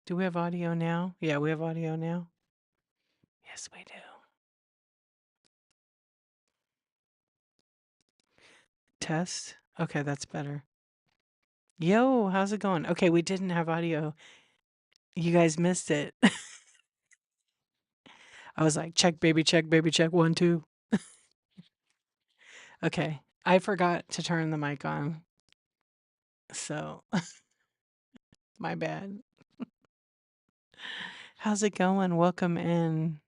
Do we have audio now? Yeah, we have audio now. Yes, we do. Test. Okay, that's better. Yo, how's it going? Okay, we didn't have audio. You guys missed it. I was like, check, baby, check, 1, 2. Okay, I forgot to turn the mic on. So, my bad. How's it going? Welcome in.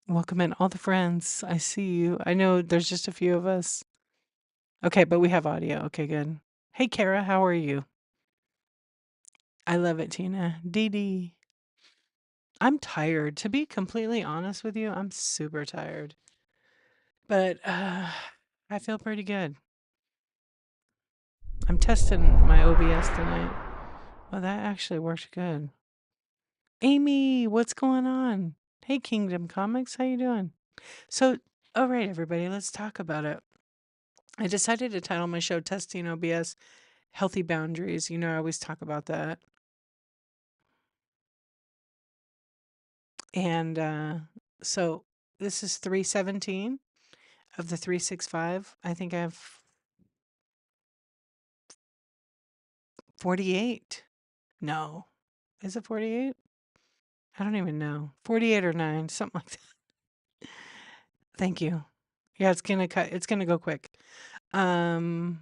Welcome in, all the friends. I see you. I know there's just a few of us. Okay, but we have audio. Okay, good. Hey, Kara, how are you? I love it, Tina. Dee Dee. I'm tired. To be completely honest with you, I'm super tired. But I feel pretty good. I'm testing my OBS tonight. Well, that actually worked good. Amy, what's going on? Hey, Kingdom Comics, how you doing? So, all right, everybody, let's talk about it. I decided to title my show Testing OBS Healthy Boundaries. You know, I always talk about that. And so this is 317 of the 365. I think I have 48. No. Is it 48? I don't even know. 48 or 9, something like that. Thank you. Yeah, it's gonna go quick. I'm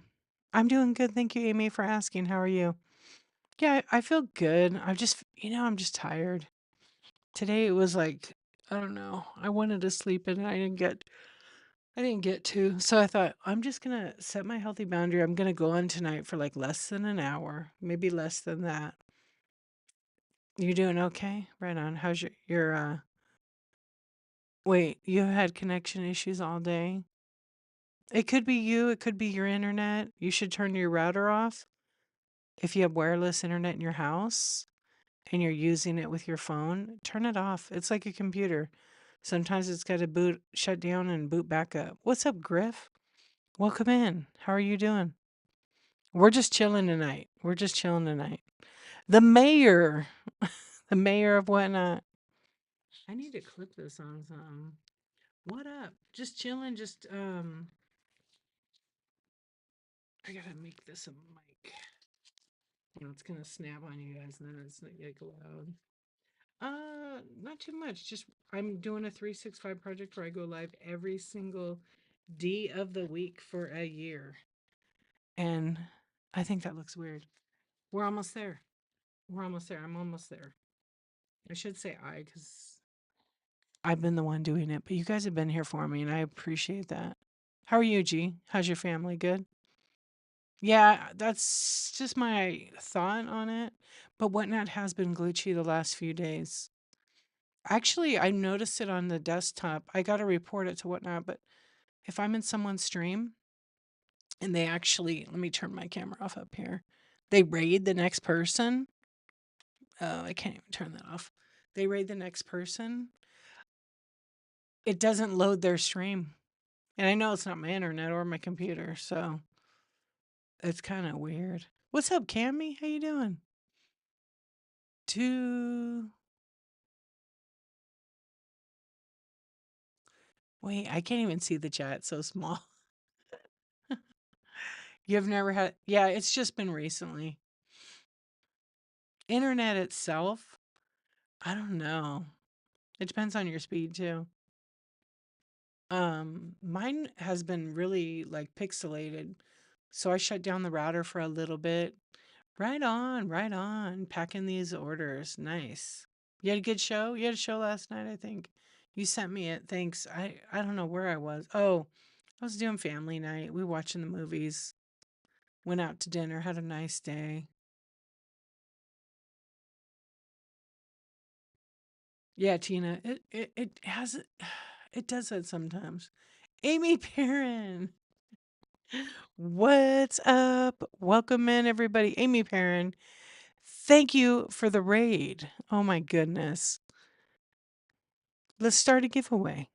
doing good. Thank you, Amy, for asking. How are you? Yeah, I feel good. I'm just tired. Today it was like, I don't know. I wanted to sleep and I didn't get to. So I thought, I'm just gonna set my healthy boundary. I'm gonna go on tonight for like less than an hour, maybe less than that. You doing okay? Right on. How's your wait, you had connection issues all day? It could be you, it could be your internet. You should turn your router off. If you have wireless internet in your house and you're using it with your phone, turn it off. It's like a computer. Sometimes it's got to shut down and boot back up. What's up, Griff? Welcome in. How are you doing? We're just chilling tonight. We're just chilling tonight. The mayor, the mayor of whatnot. I need to clip this on something. What up? Just chilling. I gotta make this a mic. It's gonna snap on you guys, and then it's like loud. Not too much. Just I'm doing a 365 project where I go live every single D of the week for a year, and I think that looks weird. We're almost there. We're almost there. I'm almost there. I should say I because I've been the one doing it, but you guys have been here for me, and I appreciate that. How are you, G? How's your family? Good? Yeah, that's just my thought on it. But Whatnot has been glitchy the last few days. Actually, I noticed it on the desktop. I got to report it to Whatnot, but if I'm in someone's stream and let me turn my camera off up here. They raid the next person. Oh, I can't even turn that off. They raid the next person. It doesn't load their stream. And I know it's not my internet or my computer, so it's kind of weird. What's up, Cammy? How you doing? Wait, I can't even see the chat. It's so small. You've never had, yeah, it's just been recently. Internet itself, I don't know. It depends on your speed too. Mine has been really like pixelated. So I shut down the router for a little bit. Right on, right on. Packing these orders. Nice. You had a good show? You had a show last night, I think. You sent me it. Thanks. I don't know where I was. Oh, I was doing family night. We watching the movies. Went out to dinner, had a nice day. Yeah, Tina, it has it does that sometimes. Amy Perrin, what's up? Welcome in, everybody. Amy Perrin, thank you for the raid. Oh my goodness. Let's start a giveaway.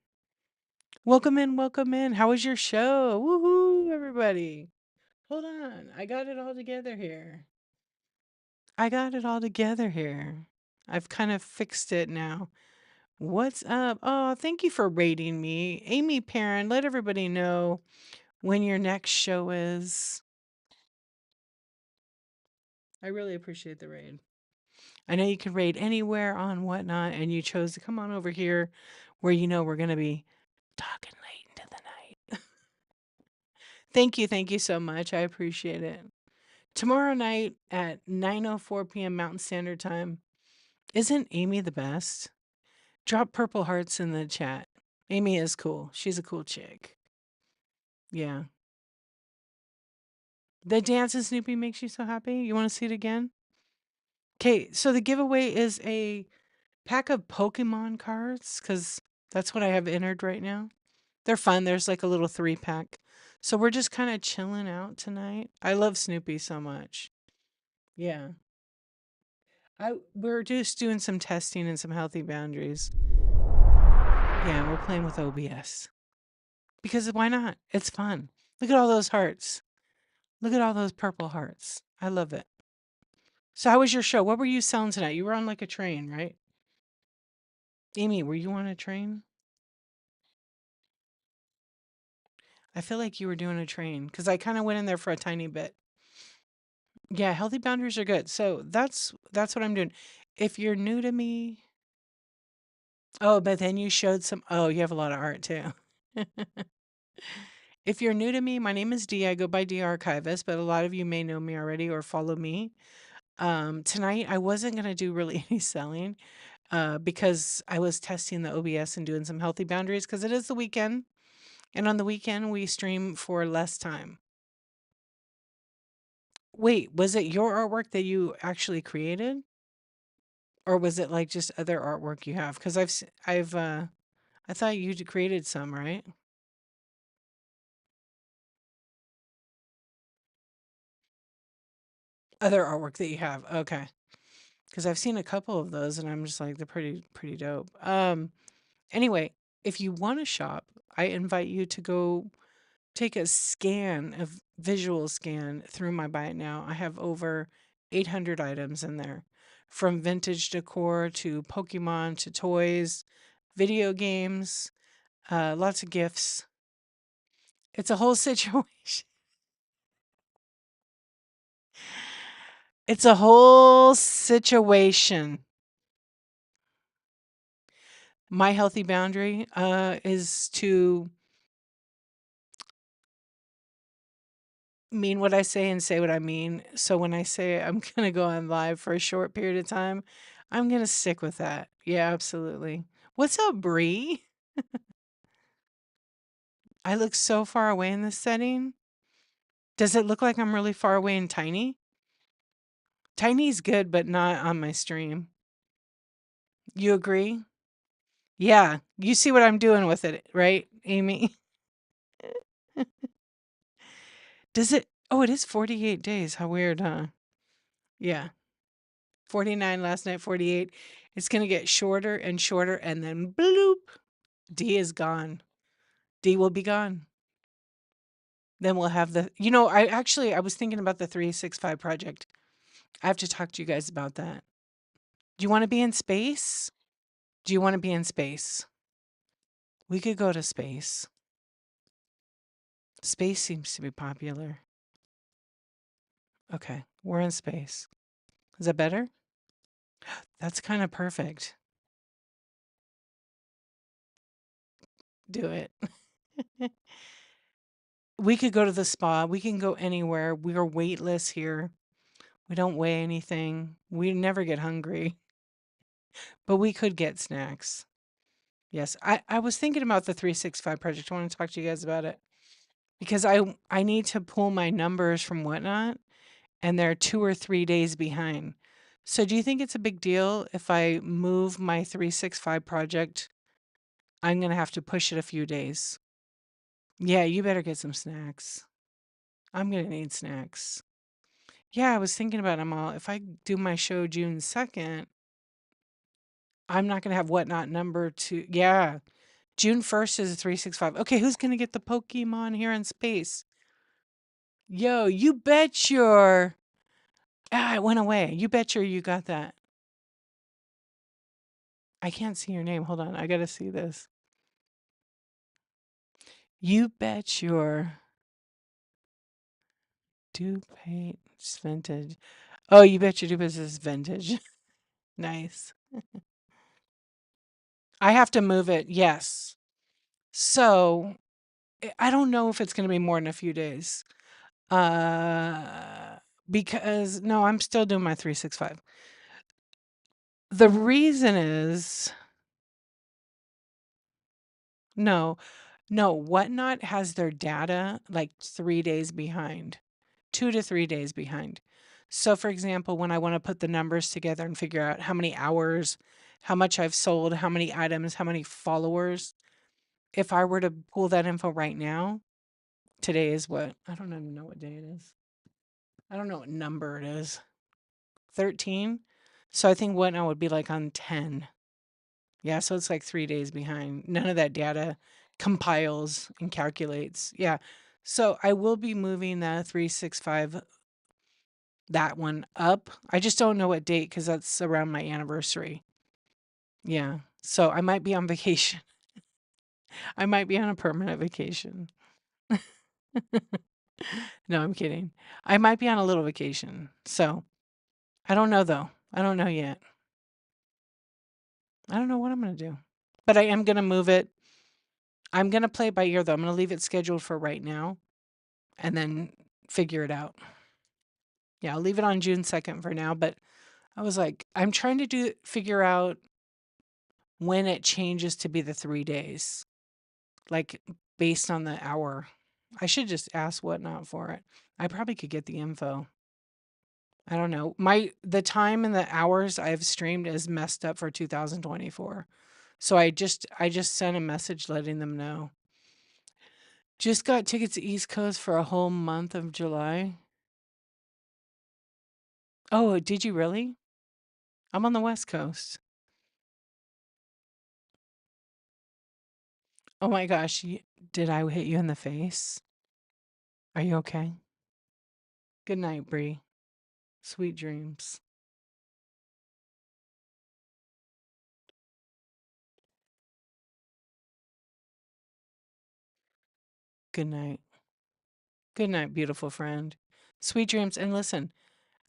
Welcome in, welcome in. How was your show? Woohoo, everybody. Hold on, I got it all together here. I got it all together here. I've kind of fixed it now. What's up? Oh, thank you for rating me. Amy Perrin, let everybody know when your next show is. I really appreciate the raid. I know you can raid anywhere on whatnot, and you chose to come on over here where you know we're going to be talking late into the night. Thank you so much. I appreciate it. Tomorrow night at 9:04 p.m. Mountain Standard Time. Isn't Amy the best? Drop purple hearts in the chat. Amy is cool. She's a cool chick. Yeah. The dance in Snoopy makes you so happy. You want to see it again? Okay, so the giveaway is a pack of Pokemon cards because that's what I have entered right now. They're fun. There's like a little 3-pack. So we're just kind of chilling out tonight. I love Snoopy so much. Yeah. We're just doing some testing and some healthy boundaries. Yeah, we're playing with OBS. Because why not? It's fun. Look at all those hearts. Look at all those purple hearts. I love it. So how was your show? What were you selling tonight? You were on like a train, right? Amy, were you on a train? I feel like you were doing a train because I kind of went in there for a tiny bit. Yeah, healthy boundaries are good. So that's what I'm doing. If you're new to me, oh, but then you showed some. Oh, you have a lot of art too. If you're new to me, my name is Dee. I go by Dee Archivist, but a lot of you may know me already or follow me. Tonight I wasn't gonna do really any selling because I was testing the OBS and doing some healthy boundaries because it is the weekend, and on the weekend we stream for less time. Wait, was it your artwork that you actually created? Or was it like just other artwork you have? Because I thought you created some, right? Other artwork that you have. Okay. Because I've seen a couple of those and I'm just like, they're pretty dope. Anyway, if you want to shop, I invite you to go take a scan, a visual scan through my Buy It Now. I have over 800 items in there, from vintage decor to Pokemon to toys, video games, lots of gifts. It's a whole situation. It's a whole situation. My healthy boundary is to mean what I say and say what I mean. So when I say I'm going to go on live for a short period of time, I'm going to stick with that. Yeah, absolutely. What's up, Bree? I look so far away in this setting. Does it look like I'm really far away and tiny? Tiny's good, but not on my stream. You agree? Yeah. You see what I'm doing with it, right, Amy? Does it? Oh, it is 48 days. How weird, huh? Yeah. 49 last night, 48. It's going to get shorter and shorter, and then bloop, D is gone. D will be gone. Then we'll have I was thinking about the 365 project. I have to talk to you guys about that. Do you want to be in space? Do you want to be in space? We could go to space. Space seems to be popular. Okay, we're in space. Is that better? That's kind of perfect. Do it. We could go to the spa. We can go anywhere. We are weightless here. We don't weigh anything. We never get hungry. But we could get snacks. Yes, I was thinking about the 365 project. I want to talk to you guys about it. Because I need to pull my numbers from Whatnot, and they're 2 or 3 days behind. So do you think it's a big deal if I move my 365 project? I'm going to have to push it a few days. Yeah, you better get some snacks. I'm going to need snacks. Yeah, I was thinking about them all. If I do my show June 2nd, I'm not going to have Whatnot number 2. Yeah, June 1st is a 365. Okay, who's going to get the Pokemon here in space? Yo, you bet your Ah, it went away. You betcha you got that. I can't see your name. Hold on. I got to see this. You bet your DuPage vintage. Oh, you bet your DuPage is vintage. Nice. I have to move it. Yes. So I don't know if it's going to be more than a few days. Uh, because no, I'm still doing my 365. The reason is no, no, Whatnot has their data like 3 days behind, 2 to 3 days behind. So, for example, when I want to put the numbers together and figure out how many hours, how much I've sold, how many items, how many followers, if I were to pull that info right now, today is what? I don't even know what day it is. I don't know what number it is. 13. So I think Whatnot would be like on 10. Yeah, so it's like 3 days behind. None of that data compiles and calculates. Yeah. So I will be moving the 365, that one up. I just don't know what date because that's around my anniversary. Yeah. So I might be on vacation. I might be on a permanent vacation. No, I'm kidding. I might be on a little vacation. So I don't know though. I don't know yet. I don't know what I'm going to do. But I am going to move it. I'm going to play it by ear though. I'm going to leave it scheduled for right now and then figure it out. Yeah, I'll leave it on June 2nd for now, but I was like, I'm trying to figure out when it changes to be the 3 days, like based on the hour. I should just ask Whatnot for it. I probably could get the info. I don't know. The time and the hours I've streamed is messed up for 2024. So I just sent a message letting them know. Just got tickets to East Coast for a whole month of July. Oh, did you really? I'm on the West Coast. Oh my gosh, did I hit you in the face? Are you okay? Good night, Bree. Sweet dreams. Good night. Good night, beautiful friend. Sweet dreams. And listen,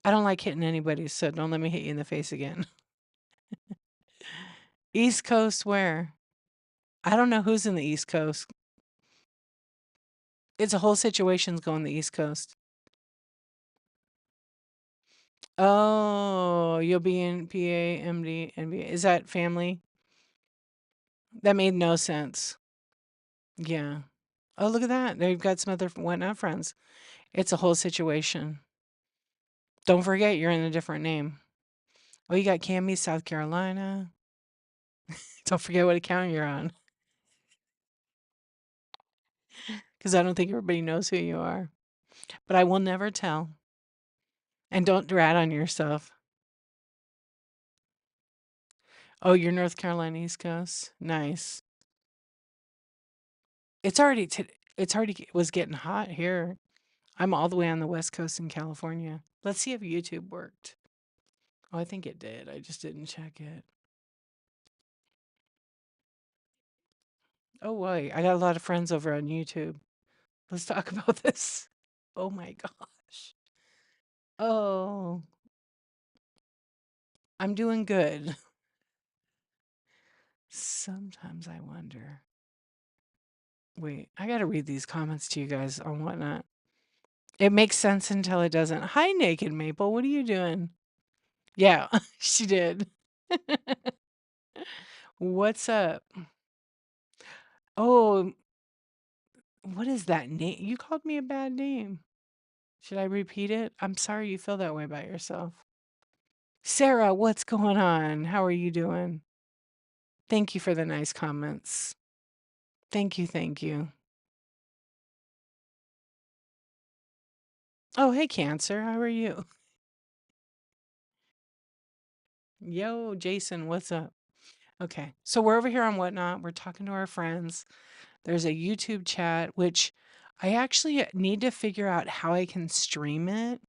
I don't like hitting anybody, so don't let me hit you in the face again. East Coast, where? I don't know who's in the East Coast. It's a whole situation's going the East Coast. Oh, you'll be in PA, MD, NBA. Is that family? That made no sense. Yeah. Oh, look at that. They've got some other Whatnot friends. It's a whole situation. Don't forget you're in a different name. Oh, you got Cami, South Carolina. Don't forget what account you're on. Because I don't think everybody knows who you are. But I will never tell. And don't rat on yourself. Oh, you're North Carolina East Coast? Nice. It's already was getting hot here. I'm all the way on the West Coast in California. Let's see if YouTube worked. Oh, I think it did. I just didn't check it. Oh, wait. I got a lot of friends over on YouTube. Let's talk about this. Oh my gosh. Oh, I'm doing good. Sometimes I wonder. Wait, I got to read these comments to you guys on Whatnot. It makes sense until it doesn't. Hi, Naked Maple. What are you doing? Yeah, she did. What's up? Oh, what is that name? You called me a bad name. Should I repeat it? I'm sorry you feel that way about yourself. Sarah, what's going on? How are you doing? Thank you for the nice comments. Thank you, thank you. Oh, hey, Cancer. How are you? Yo, Jason, what's up? Okay, so we're over here on Whatnot. We're talking to our friends. There's a YouTube chat, which I actually need to figure out how I can stream it.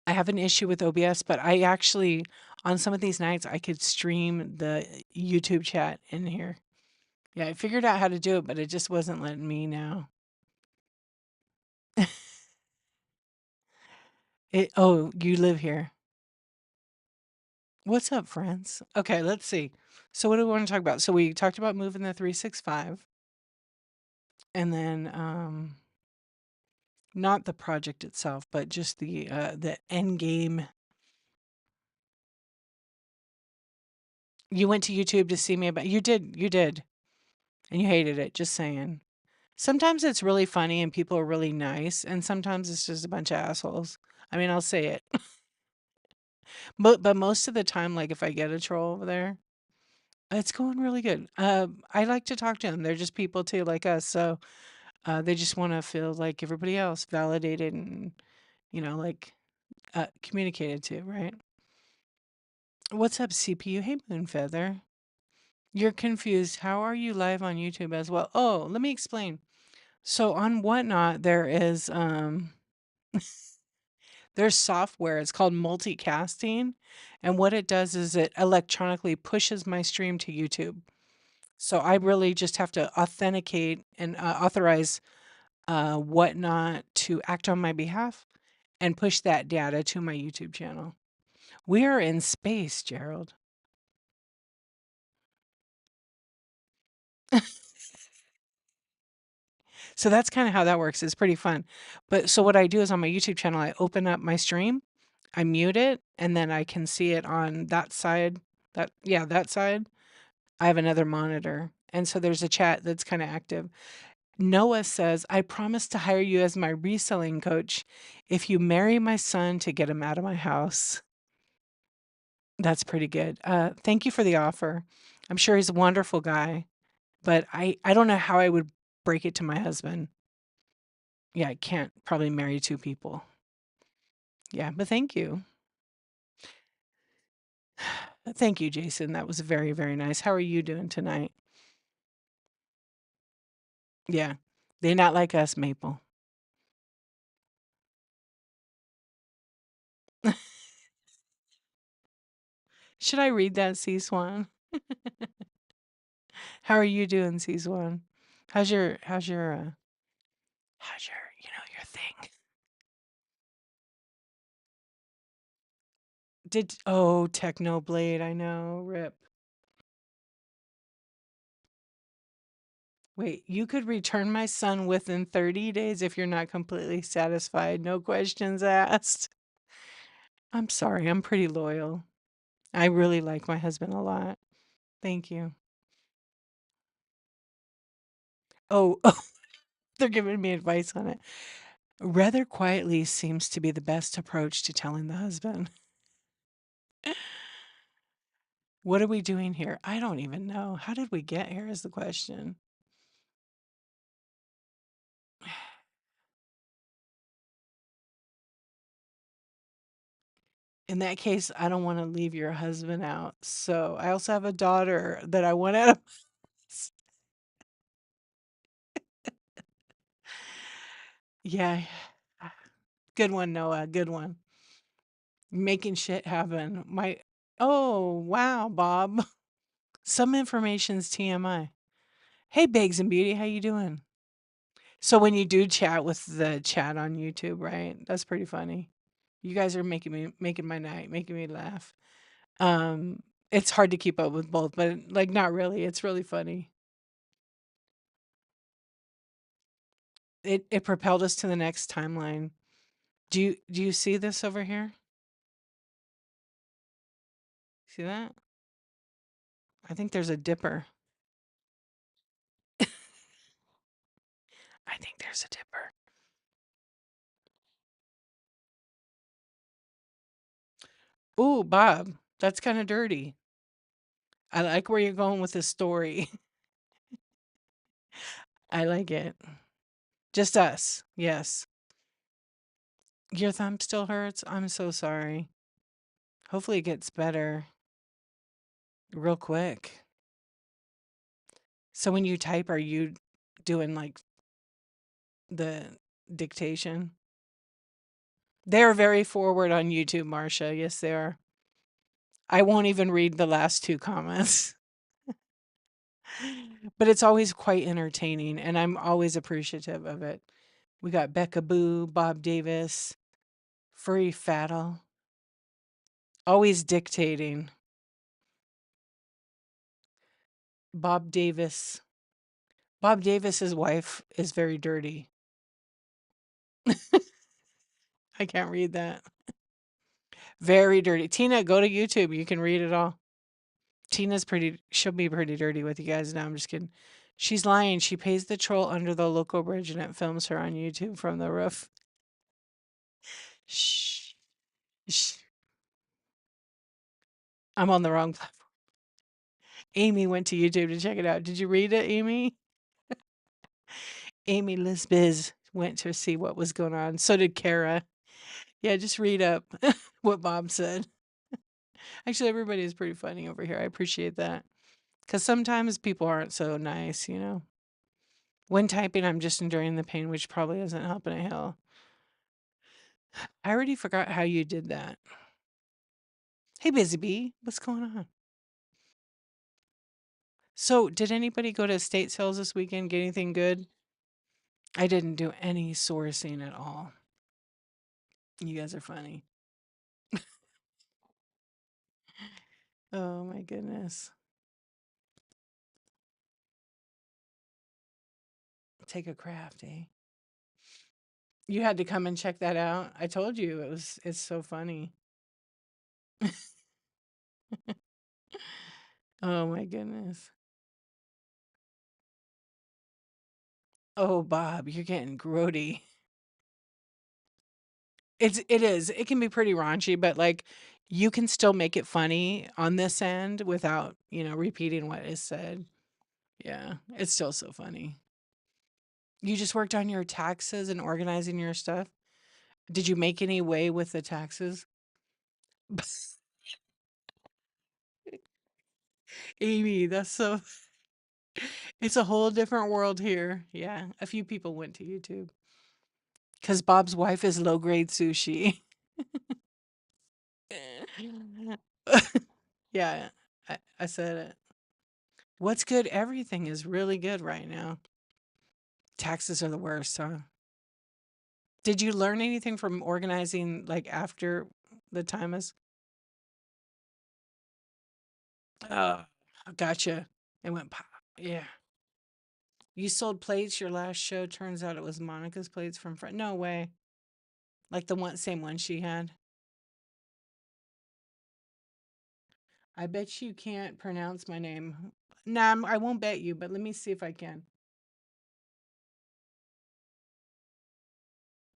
I have an issue with OBS, but I actually, on some of these nights, I could stream the YouTube chat in here. Yeah, I figured out how to do it, but it just wasn't letting me now. Oh, you live here. What's up, friends? Okay, let's see. So what do we want to talk about? So we talked about moving the 365 and then not the project itself, but just the end game. You went to YouTube to see me about you did. And you hated it, just saying. Sometimes it's really funny and people are really nice, and sometimes it's just a bunch of assholes. I mean, I'll say it. But most of the time, like if I get a troll over there, it's going really good. I like to talk to them. They're just people too, like us. So they just want to feel like everybody else, validated and like communicated to, right? What's up, CPU? Hey, Moonfeather. You're confused. How are you live on YouTube as well? Oh, let me explain. So on Whatnot, there's software. It's called multicasting, and what it does is it electronically pushes my stream to YouTube. So I really just have to authenticate and authorize Whatnot to act on my behalf and push that data to my YouTube channel. We are in space, Gerald. So that's kind of how that works. It's pretty fun. But so what I do is on my YouTube channel, I open up my stream, I mute it, and then I can see it on that side. That side. I have another monitor. And so there's a chat that's kind of active. Noah says, I promise to hire you as my reselling coach if you marry my son to get him out of my house. That's pretty good. Thank you for the offer. I'm sure he's a wonderful guy, but I don't know how I would break it to my husband. Yeah, I can't probably marry two people. Yeah, but thank you. Thank you, Jason. That was very, very nice. How are you doing tonight? Yeah, they're not like us, Maple. Should I read that, C-Swan? How are you doing, C-Swan? How's your thing? Technoblade, I know, rip. Wait, you could return my son within 30 days if you're not completely satisfied. No questions asked. I'm sorry, I'm pretty loyal. I really like my husband a lot. Thank you. Oh, they're giving me advice on it. Rather quietly seems to be the best approach to telling the husband. What are we doing here? I don't even know. How did we get here is the question. In that case, I don't want to leave your husband out. So I also have a daughter that I want out of. Yeah. Good one, Noah. Good one. Making shit happen. Oh, wow, Bob. Some information's TMI. Hey, Bags and Beauty, how you doing? So when you do chat with the chat on YouTube, right? That's pretty funny. You guys are making my night, making me laugh. It's hard to keep up with both, but like not really. It's really funny. It propelled us to the next timeline. Do you see this over here? See that? I think there's a dipper. I think there's a dipper. Ooh, Bob, that's kind of dirty. I like where you're going with this story. I like it. Just us. Yes. Your thumb still hurts? I'm so sorry. Hopefully it gets better real quick. So when you type, are you doing like the dictation? They're very forward on YouTube, Marcia. Yes, they are. I won't even read the last 2 comments. But it's always quite entertaining, and I'm always appreciative of it. We got Becca Boo, Bob Davis, Furry Faddle, always dictating. Bob Davis. Bob Davis's wife is very dirty. I can't read that. Very dirty. Tina, go to YouTube. You can read it all. Tina's pretty, she'll be pretty dirty with you guys. No, I'm just kidding. She's lying. She pays the troll under the local bridge and it films her on YouTube from the roof. Shh. Shh. I'm on the wrong platform. Amy went to YouTube to check it out. Did you read it, Amy? Amy Lisbiz went to see what was going on. So did Kara. Yeah, just read up what Bob said. Actually, everybody is pretty funny over here. I appreciate that. Because sometimes people aren't so nice, you know. When typing, I'm just enjoying the pain, which probably isn't helping a hill. I already forgot how you did that. Hey, Busy Bee, what's going on? So, did anybody go to estate sales this weekend? Get anything good? I didn't do any sourcing at all. You guys are funny. Oh my goodness. Take a craft, eh? You had to come and check that out. I told you it's so funny. Oh my goodness. Oh, Bob, you're getting grody. It is. It can be pretty raunchy, but like you can still make it funny on this end without, you know, repeating what is said. Yeah, it's still so funny. You just worked on your taxes and organizing your stuff. Did you make any way with the taxes? Amy, that's so it's a whole different world here. Yeah, a few people went to YouTube because Bob's wife is low grade sushi. Yeah, I said it. What's good? Everything is really good right now. Taxes are the worst, huh? Did you learn anything from organizing like after the time is? Oh, gotcha. It went pop. Yeah. You sold plates your last show. Turns out it was Monica's plates from No way. Like the same one she had. I bet you can't pronounce my name. Nah, I won't bet you, but let me see if I can.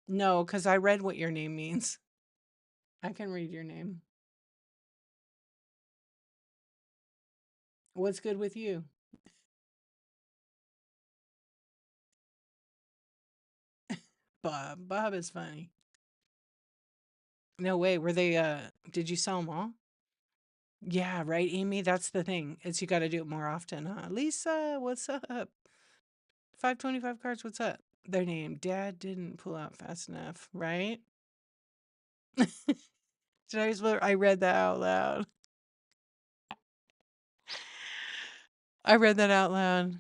No, because I read what your name means. I can read your name. What's good with you? Bob. Bob is funny. No way. Were they, did you sell them all? Yeah, right, Amy? That's the thing. Is you got to do it more often, huh? Lisa, what's up? 525 cards, what's up? Their name. Dad didn't pull out fast enough, right? I read that out loud. I read that out loud.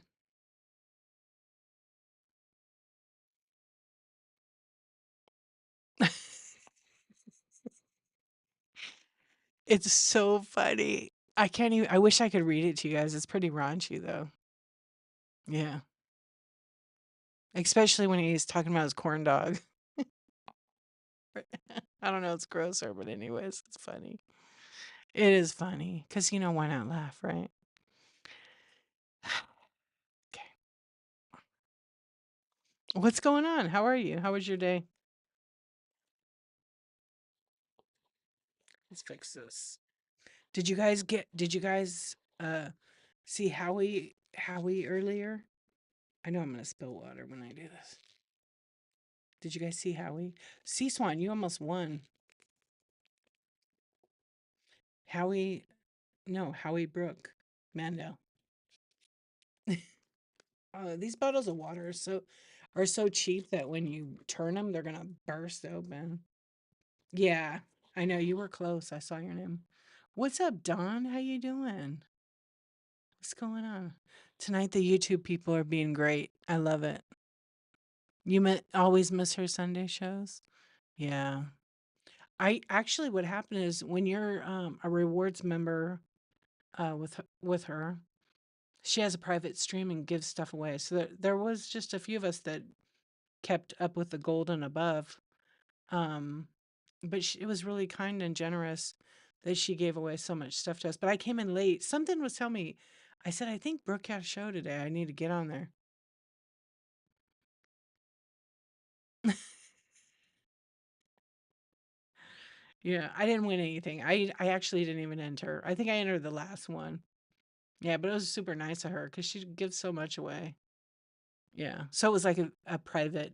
It's so funny. I can't even, I wish I could read it to you guys. It's pretty raunchy, though. Yeah. Especially when he's talking about his corn dog. I don't know, it's grosser, but anyways, it's funny. It is funny because, you know, why not laugh, right? Okay. What's going on? How are you? How was your day? Let's fix this. Did you guys see Howie earlier? I know I'm gonna spill water when I do this. Did you guys see Howie? Sea Swan, you almost won. Howie, no, Howie Brook, Mandel. These bottles of water are so cheap that when you turn them, they're gonna burst open. Yeah, I know you were close. I saw your name. What's up, Don? How you doing? What's going on? Tonight the YouTube people are being great. I love it. Always miss her Sunday shows? Yeah. I actually what happened is when you're a rewards member with her, she has a private stream and gives stuff away. So there was just a few of us that kept up with the gold and above. Um, but it was really kind and generous that she gave away so much stuff to us. But I came in late. Something was telling me, I said, I think Brooke had a show today. I need to get on there. Yeah, I didn't win anything. I actually didn't even enter. I think I entered the last one. Yeah, but it was super nice of her because she gives so much away. Yeah, so it was like a private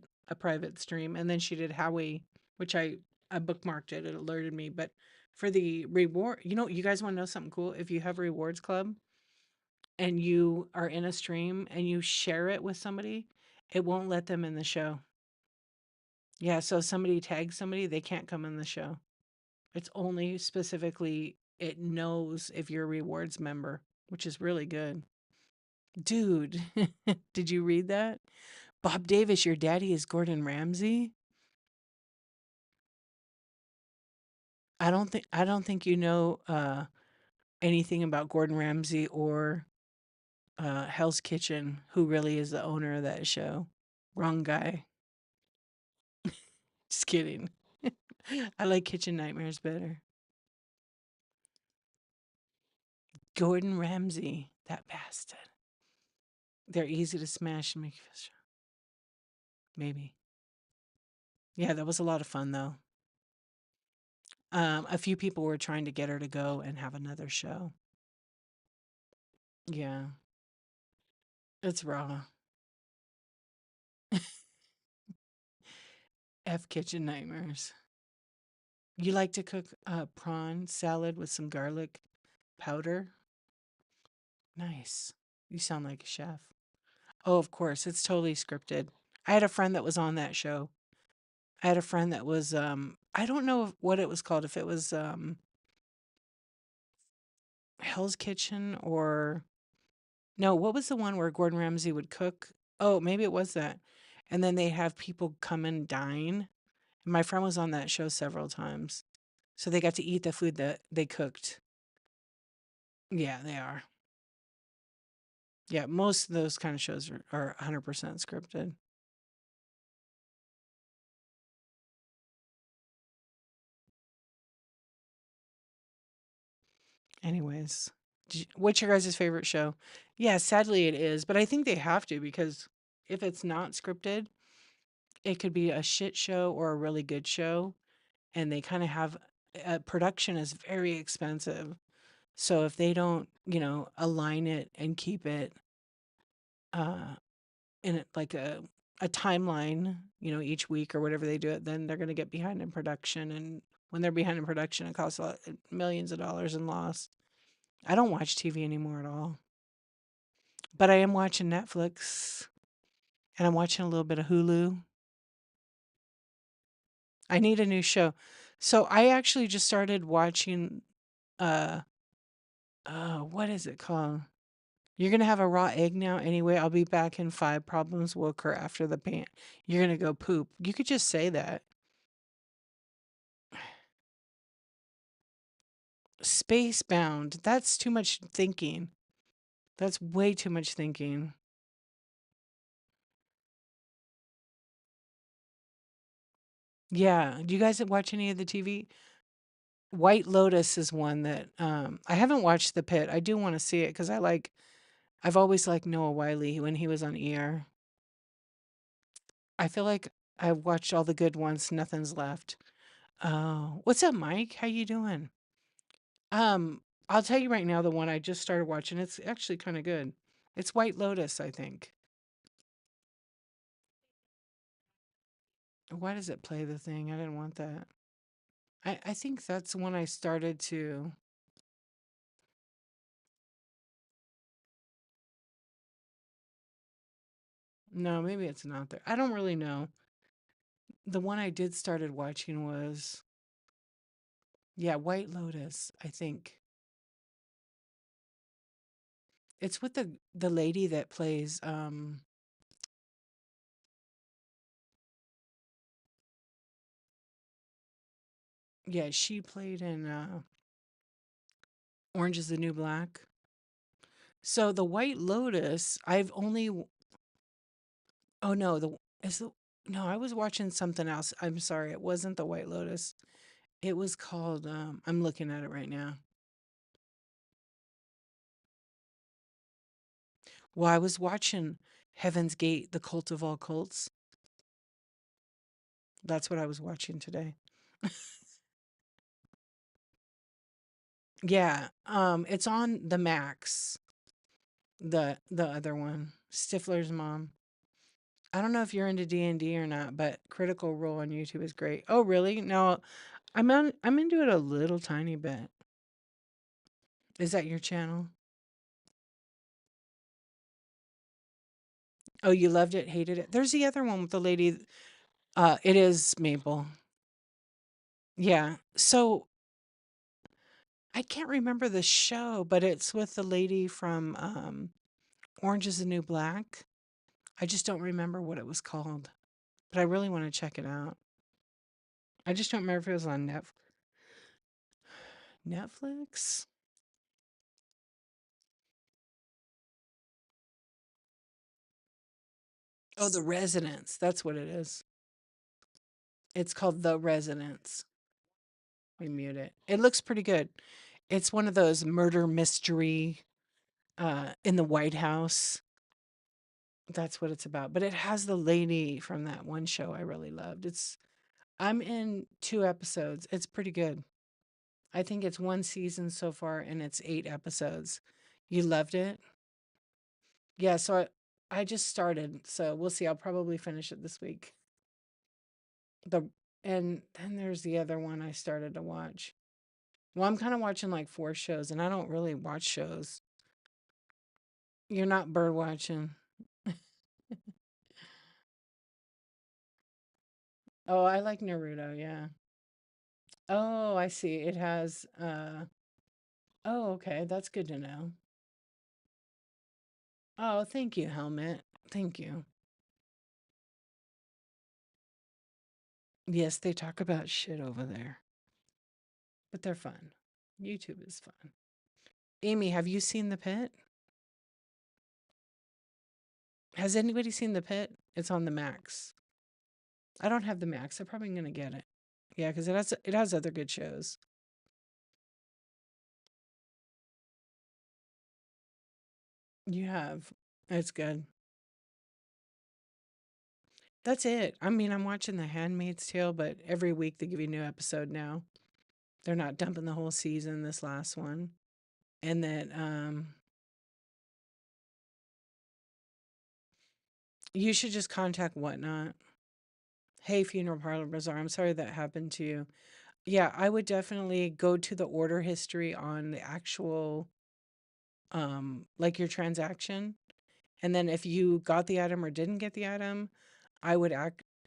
stream, and then she did Howie, which I bookmarked it. It alerted me, but for the reward, you guys want to know something cool? If you have a rewards club and you are in a stream and you share it with somebody, it won't let them in the show. Yeah, so if somebody tags somebody, they can't come in the show. It's only specifically it knows if you're a rewards member, which is really good. Dude, did you read that? Bob Davis, your daddy is Gordon Ramsay? I don't think you know anything about Gordon Ramsay or Hell's Kitchen, who really is the owner of that show. Wrong guy. Just kidding. I like Kitchen Nightmares better. Gordon Ramsay, that bastard. They're easy to smash and make maybe. Yeah, that was a lot of fun though. A few people were trying to get her to go and have another show. Yeah, it's raw. F Kitchen Nightmares. You like to cook prawn salad with some garlic powder? Nice. You sound like a chef. Oh, of course, it's totally scripted. I had a friend that was on that show. I had a friend that was I don't know what it was called, if it was Hell's Kitchen or no, what was the one where Gordon Ramsay would cook? Oh, maybe it was that. And then they have people come and dine. And my friend was on that show several times. So they got to eat the food that they cooked. Yeah, they are. Yeah, most of those kind of shows are 100% scripted. Anyways, what's your guys' favorite show? Yeah, sadly it is, but I think they have to because if it's not scripted, it could be a shit show or a really good show, and they kind of have production is very expensive. So if they don't, align it and keep it uh in like a timeline, each week or whatever they do it, then they're going to get behind in production, and when they're behind in production, it costs millions of dollars in loss. I don't watch TV anymore at all. But I am watching Netflix and I'm watching a little bit of Hulu. I need a new show. So I actually just started watching uh what is it called? You're gonna have a raw egg now anyway. I'll be back in 5 problems will occur after the pan. You're gonna go poop. You could just say that. Spacebound. That's too much thinking. That's way too much thinking. Yeah. Do you guys watch any of the TV? White Lotus is one that I haven't watched The Pit. I do want to see it because I've always liked Noah Wiley when he was on ER. I feel like I've watched all the good ones. Nothing's left. Oh, what's up, Mike? How you doing? Um, I'll tell you right now, the one I just started watching. It's actually kind of good. It's White Lotus, I think. Why does it play the thing? I didn't want that. I think that's when I started to. No, maybe it's not there. I don't really know. The one I did started watching was Yeah, White Lotus, I think. It's with the lady that plays yeah, she played in Orange is the New Black. So the White Lotus, oh no, the is the no, I was watching something else. I'm sorry, it wasn't the White Lotus. It was called I'm looking at it right now. Well, I was watching Heaven's Gate, The Cult of All Cults. That's what I was watching today. Yeah, it's on the Max, the other one, Stifler's mom. I don't know if you're into D&D or not, but Critical Role on YouTube is great. Oh, really? No, I'm into it a little tiny bit. Is that your channel? Oh, you loved it, hated it. There's the other one with the lady. It is Maple. Yeah. So I can't remember the show, but it's with the lady from Orange is the New Black. I just don't remember what it was called, but I really want to check it out. I just don't remember if it was on Netflix. Oh, The Residence. That's what it is. It's called The Residence. We mute it. It looks pretty good. It's one of those murder mystery in the White House. That's what it's about. But it has the lady from that one show I really loved. I'm in 2 episodes. It's pretty good. I think it's 1 season so far and it's 8 episodes. You loved it? Yeah, so I just started, so we'll see. I'll probably finish it this week. The and then there's the other one I started to watch. Well, I'm kind of watching like 4 shows and I don't really watch shows. You're not bird watching. Oh, I like Naruto, yeah. Oh, I see. It has oh, okay. That's good to know. Oh, thank you, Helmet. Thank you. Yes, they talk about shit over there, but they're fun. YouTube is fun. Amy, have you seen The Pit? Has anybody seen The Pit? It's on the Max. I don't have the Max. I'm probably gonna get it. Yeah, because it has other good shows. You have. It's good. That's it. I mean, I'm watching The Handmaid's Tale, but every week they give you a new episode now. They're not dumping the whole season this last one. And then you should just contact Whatnot. Hey, Funeral Parlor Bazaar, I'm sorry that happened to you. Yeah, I would definitely go to the order history on the actual like your transaction. And then if you got the item or didn't get the item, I would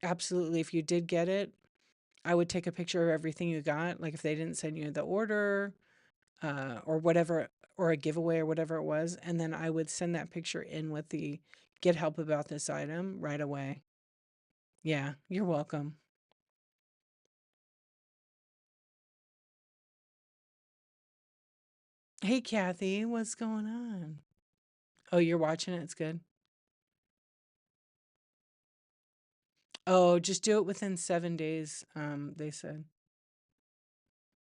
absolutely, if you did get it, I would take a picture of everything you got. Like if they didn't send you the order, or whatever, or a giveaway or whatever it was, and then I would send that picture in with the get help about this item right away. Yeah, you're welcome. Hey, Kathy, what's going on? Oh, you're watching it? It's good. Oh, just do it within 7 days, they said.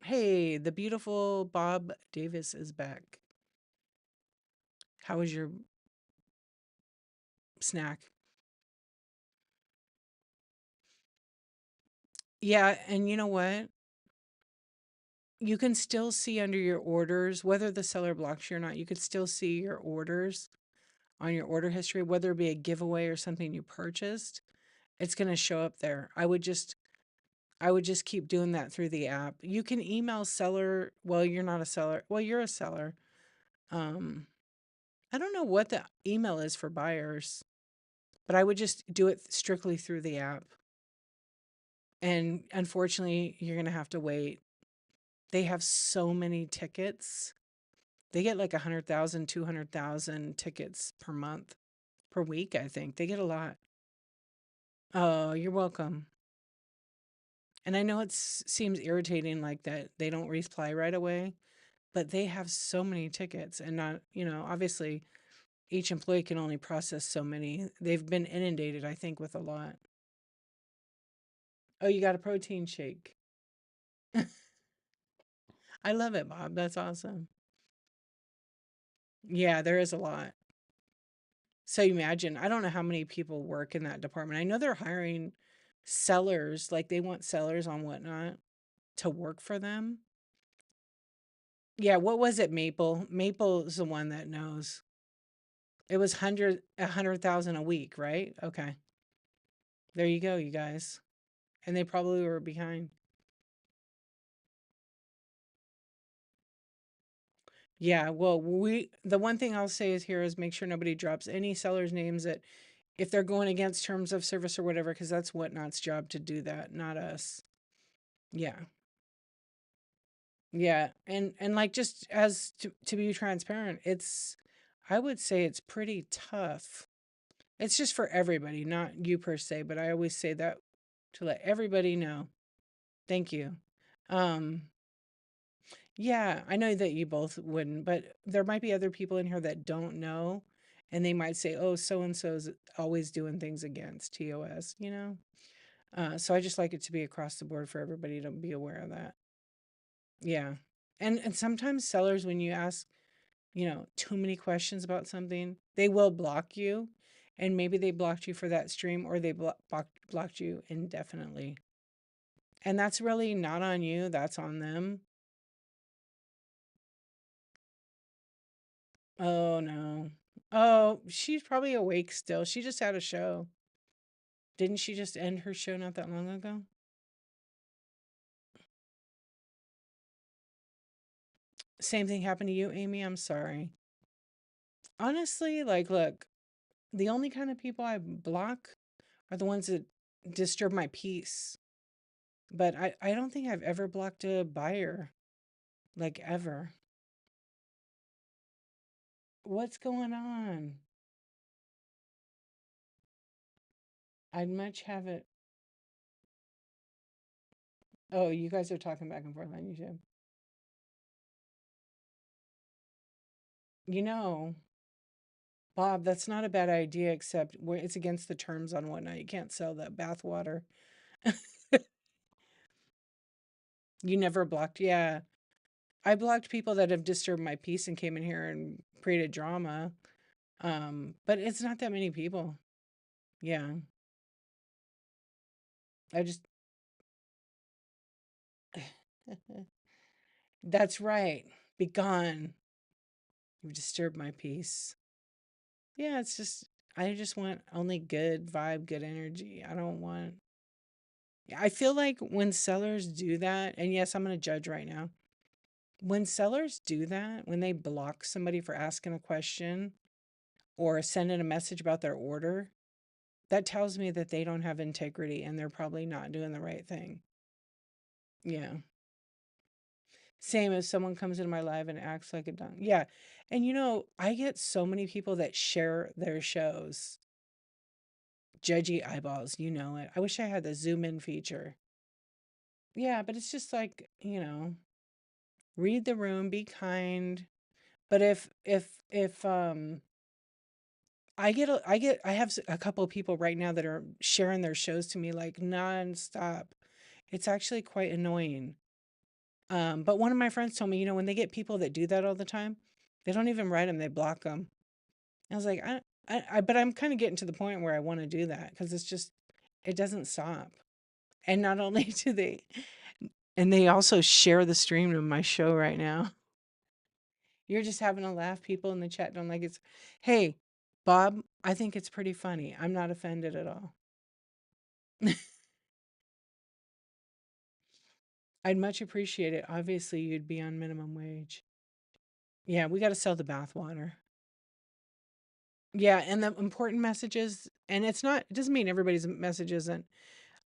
Hey, the beautiful Bob Davis is back. How was your snack? Yeah, and you know what? You can still see under your orders, whether the seller blocks you or not, you could still see your orders on your order history, whether it be a giveaway or something you purchased. It's going to show up there. I would just keep doing that through the app. You can email seller. Well, you're not a seller. Well, you're a seller. Um, I don't know what the email is for buyers, but I would just do it strictly through the app. And unfortunately, you're going to have to wait. They have so many tickets. They get like 100,000, 200,000 tickets per month, per week, I think. They get a lot. Oh, you're welcome. And I know it seems irritating like that they don't reply right away, but they have so many tickets and not, obviously each employee can only process so many. They've been inundated, I think, with a lot. Oh, you got a protein shake. I love it, Bob. That's awesome. Yeah, there is a lot. So you imagine, I don't know how many people work in that department. I know they're hiring sellers, like they want sellers on whatnot to work for them. Yeah, what was it, Maple? Maple is the one that knows. It was 100,000 a week, right? Okay. There you go, you guys. And they probably were behind. Yeah, well, the one thing I'll say is here is make sure nobody drops any sellers' names that if they're going against terms of service or whatever, because that's Whatnot's job to do that, not us. Yeah. Yeah. And like just as to be transparent, I would say it's pretty tough. It's just for everybody, not you per se, but I always say that to let everybody know. Thank you. Um, yeah, I know that you both wouldn't, but there might be other people in here that don't know, and they might say, "Oh, so and so's always doing things against TOS," you know? So I just like it to be across the board for everybody to be aware of that. Yeah. And sometimes sellers, when you ask, too many questions about something, they will block you. And maybe they blocked you for that stream or they blocked you indefinitely. And that's really not on you, that's on them. Oh no. Oh, she's probably awake still. She just had a show. Didn't she just end her show not that long ago? Same thing happened to you, Amy. I'm sorry. Honestly, like, look, the only kind of people I block are the ones that disturb my peace. But I don't think I've ever blocked a buyer, like ever. What's going on? I'd much have it. Oh, you guys are talking back and forth on YouTube. You know, Bob, that's not a bad idea, except where it's against the terms on whatnot. You can't sell that bath water. You never blocked. Yeah. I blocked people that have disturbed my peace and came in here and created drama. But it's not that many people. Yeah. I just That's right. Be gone. You've disturbed my peace. Yeah, it's just I just want only good vibe, good energy. I don't want I feel like when sellers do that, and yes, I'm going to judge right now. When sellers do that, when they block somebody for asking a question or sending a message about their order, that tells me that they don't have integrity and they're probably not doing the right thing. Yeah. Same as someone comes into my live and acts like a dumb. Yeah. And I get so many people that share their shows. Judgy eyeballs, you know it. I wish I had the zoom in feature. Yeah, but it's just like, read the room, be kind. But if I have a couple of people right now that are sharing their shows to me like nonstop. It's actually quite annoying. But one of my friends told me, when they get people that do that all the time, they don't even write them, they block them. I was like, but I'm kind of getting to the point where I want to do that because it doesn't stop. And not only do and they also share the stream to my show right now. You're just having a laugh. People in the chat don't like it. Hey, Bob, I think it's pretty funny. I'm not offended at all. I'd much appreciate it. Obviously, you'd be on minimum wage. Yeah, we got to sell the bathwater. Yeah, and the important messages, and it doesn't mean everybody's message isn't,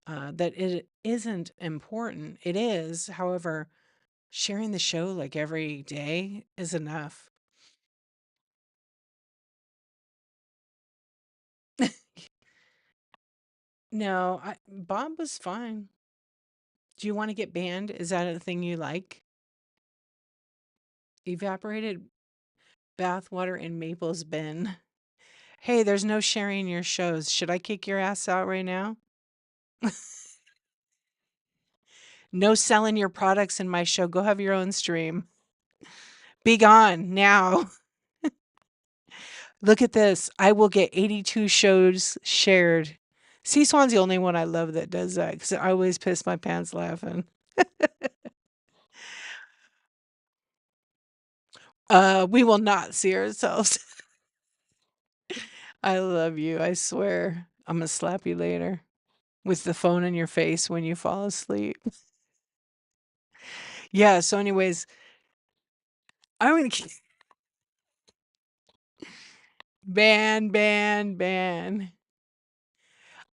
that it isn't important. It is, however, Sharing the show like every day is enough. No, Bob was fine. Do you want to get banned? Is that a thing you like? Evaporated bathwater in Maple's bin. Hey, there's no sharing your shows. Should I kick your ass out right now? No selling your products in my show. Go have your own stream. Be gone now. Look at this. I will get 82 shows shared. C-Swan's the only one I love that does that because I always piss my pants laughing. We will not see ourselves. I love you. I swear. I'm gonna slap you later with the phone in your face when you fall asleep. Yeah. So, anyways, I'm gonna ban.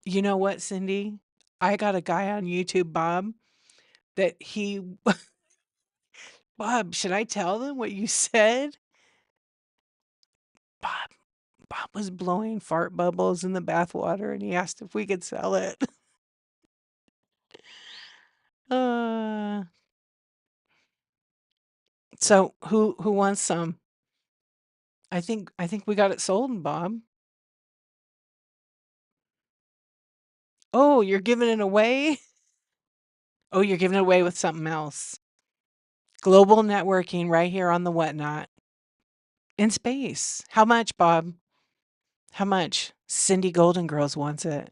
You know what, Cindy? I got a guy on YouTube, Bob, that he. Bob, should I tell them what you said? Bob, Bob was blowing fart bubbles in the bathwater, and he asked if we could sell it. Uh, so who wants some? I think we got it sold, Bob. Oh, you're giving it away? Oh, you're giving it away with something else. Global networking right here on the whatnot. In space. How much, Bob? How much? Cindy Golden Girls wants it.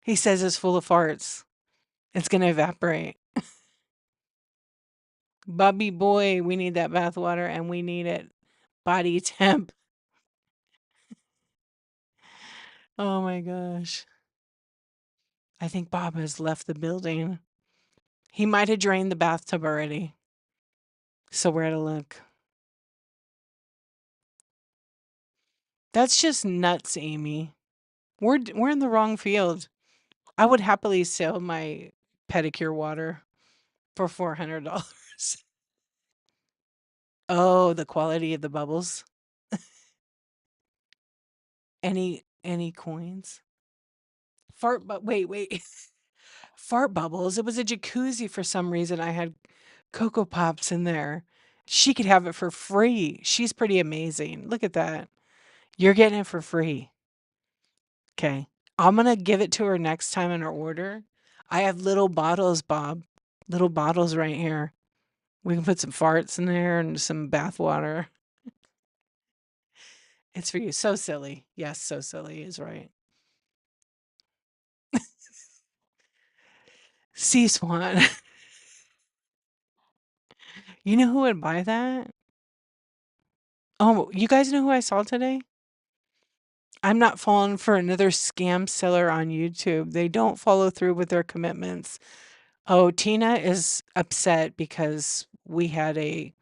He says it's full of farts. It's gonna evaporate. Bubby boy, we need that bathwater and we need it body temp. Oh my gosh. I think Bob has left the building. He might have drained the bathtub already. So where to look? That's just nuts, Amy. We're in the wrong field. I would happily sell my pedicure water for $400. Oh, the quality of the bubbles. Any coins? Wait. Fart bubbles. It was a jacuzzi for some reason. I had Cocoa Pops in there. She could have it for free. She's pretty amazing. Look at that. You're getting it for free. Okay. I'm going to give it to her next time in her order. I have little bottles, Bob. Little bottles right here. We can put some farts in there and some bath water. It's for you. So silly. Yes, so silly is right. Sea Swan. You know who would buy that? Oh, you guys know who I saw today? I'm not falling for another scam seller on YouTube. They don't follow through with their commitments. Oh, Tina is upset because we had a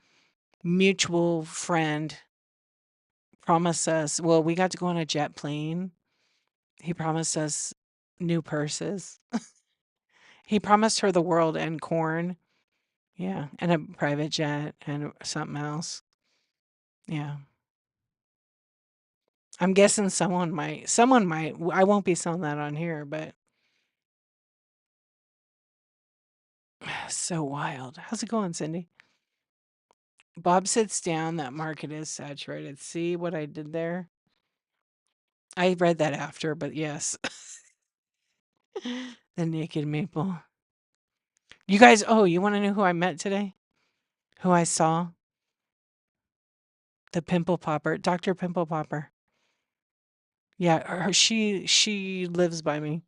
mutual friend promise us, well, we got to go on a jet plane. He promised us new purses. He promised her the world and corn. Yeah, and a private jet and something else. Yeah. I'm guessing someone might. I won't be selling that on here, but so wild. How's it going, Cindy? Bob sits down. That market is saturated. See what I did there? I read that after, but yes. The naked maple. You guys, oh, you want to know who I met today? Who I saw? The pimple popper, Dr. Pimple Popper. Yeah, she lives by me.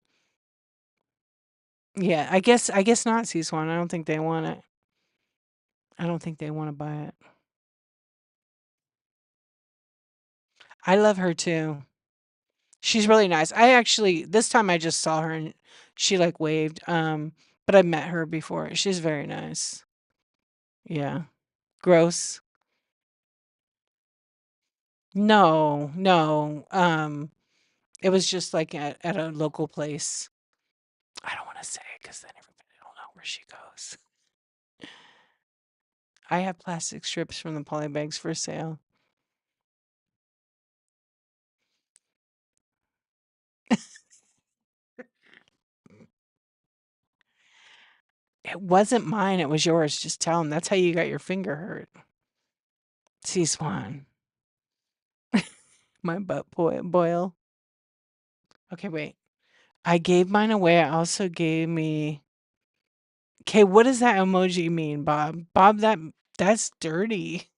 Yeah, I guess not, C-Swan. I don't think they want it. I don't think they want to buy it. I love her too. She's really nice. I actually this time I just saw her and she like waved. But I met her before. She's very nice. Yeah. Gross. No, no. It was just like at a local place. I don't want to say it because then everybody will know where she goes. I have plastic strips from the poly bags for sale. It wasn't mine, it was yours. Just tell him that's how you got your finger hurt. Sea Swan. My butt boil. Okay, wait. I gave mine away. I also gave me. Okay, what does that emoji mean, Bob? Bob, that's dirty.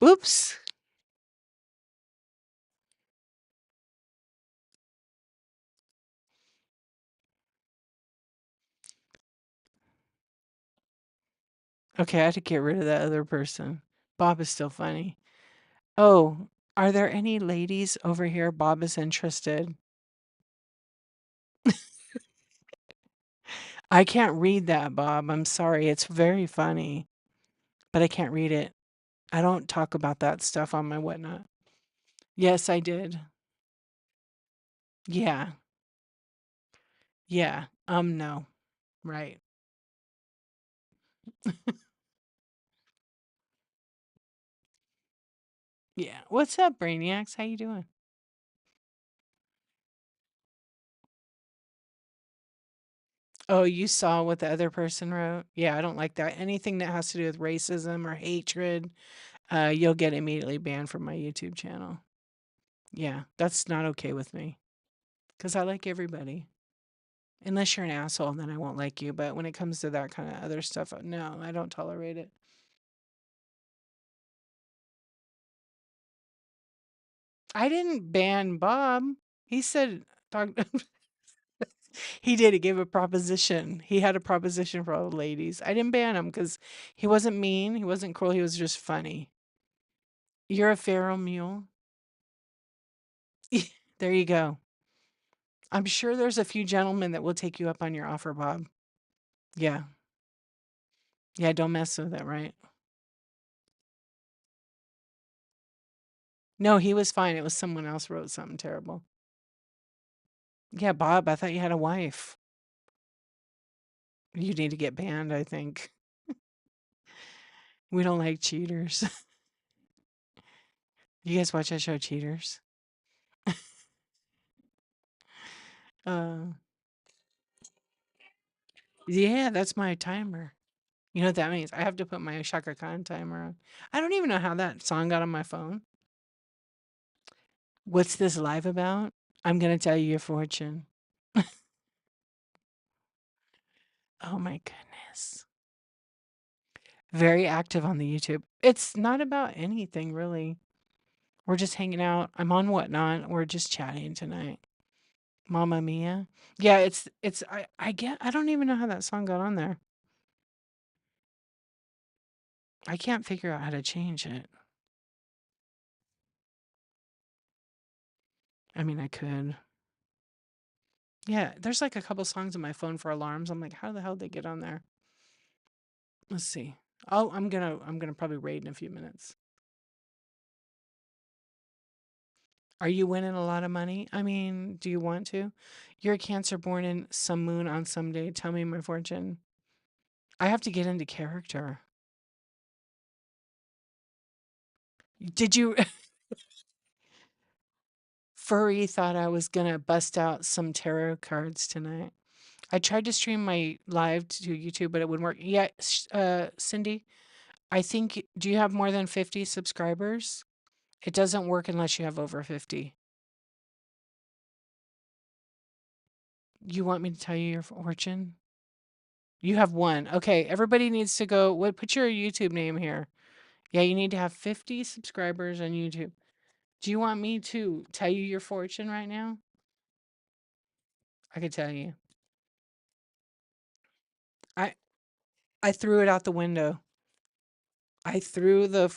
Oops. Okay, I had to get rid of that other person. Bob is still funny. Oh, are there any ladies over here? Bob is interested. I can't read that, Bob. I'm sorry. It's very funny, but I can't read it. I don't talk about that stuff on my whatnot. Yes, I did. Yeah. Yeah. No. Right. Yeah. What's up, Brainiacs? How you doing? Oh, you saw what the other person wrote? Yeah, I don't like that. Anything that has to do with racism or hatred, you'll get immediately banned from my YouTube channel. Yeah, that's not okay with me because I like everybody. Unless you're an asshole, then I won't like you. But when it comes to that kind of other stuff, no, I don't tolerate it. I didn't ban Bob. He said, talk, he did. He gave a proposition. He had a proposition for all the ladies. I didn't ban him because he wasn't mean. He wasn't cruel. He was just funny. You're a feral mule. There you go. I'm sure there's a few gentlemen that will take you up on your offer, Bob. Yeah. Yeah, don't mess with it, right? No, he was fine. It was someone else wrote something terrible. Yeah, Bob, I thought you had a wife. You need to get banned, I think. We don't like cheaters. You guys watch that show, Cheaters? Uh, yeah, that's my timer. You know what that means? I have to put my Shaka Khan timer on. I don't even know how that song got on my phone. What's this live about? I'm going to tell you your fortune. Oh my goodness. Very active on the YouTube. It's not about anything really. We're just hanging out. I'm on Whatnot. We're just chatting tonight. Mamma Mia. Yeah, I don't even know how that song got on there. I can't figure out how to change it. I mean, I could. Yeah, there's like a couple songs on my phone for alarms. I'm like, how the hell did they get on there? Let's see. Oh, I'm gonna probably raid in a few minutes. Are you winning a lot of money? I mean, do you want to? You're a Cancer born in some moon on some day. Tell me my fortune. I have to get into character. Did you Furry thought I was gonna bust out some tarot cards tonight. I tried to stream my live to YouTube, but it wouldn't work. Yeah, Cindy, I think, do you have more than 50 subscribers? It doesn't work unless you have over 50. You want me to tell you your fortune? You have one. Okay, everybody needs to go. What? Put your YouTube name here. Yeah, you need to have 50 subscribers on YouTube. Do you want me to tell you your fortune right now? I could tell you. I I threw it out the window. I threw the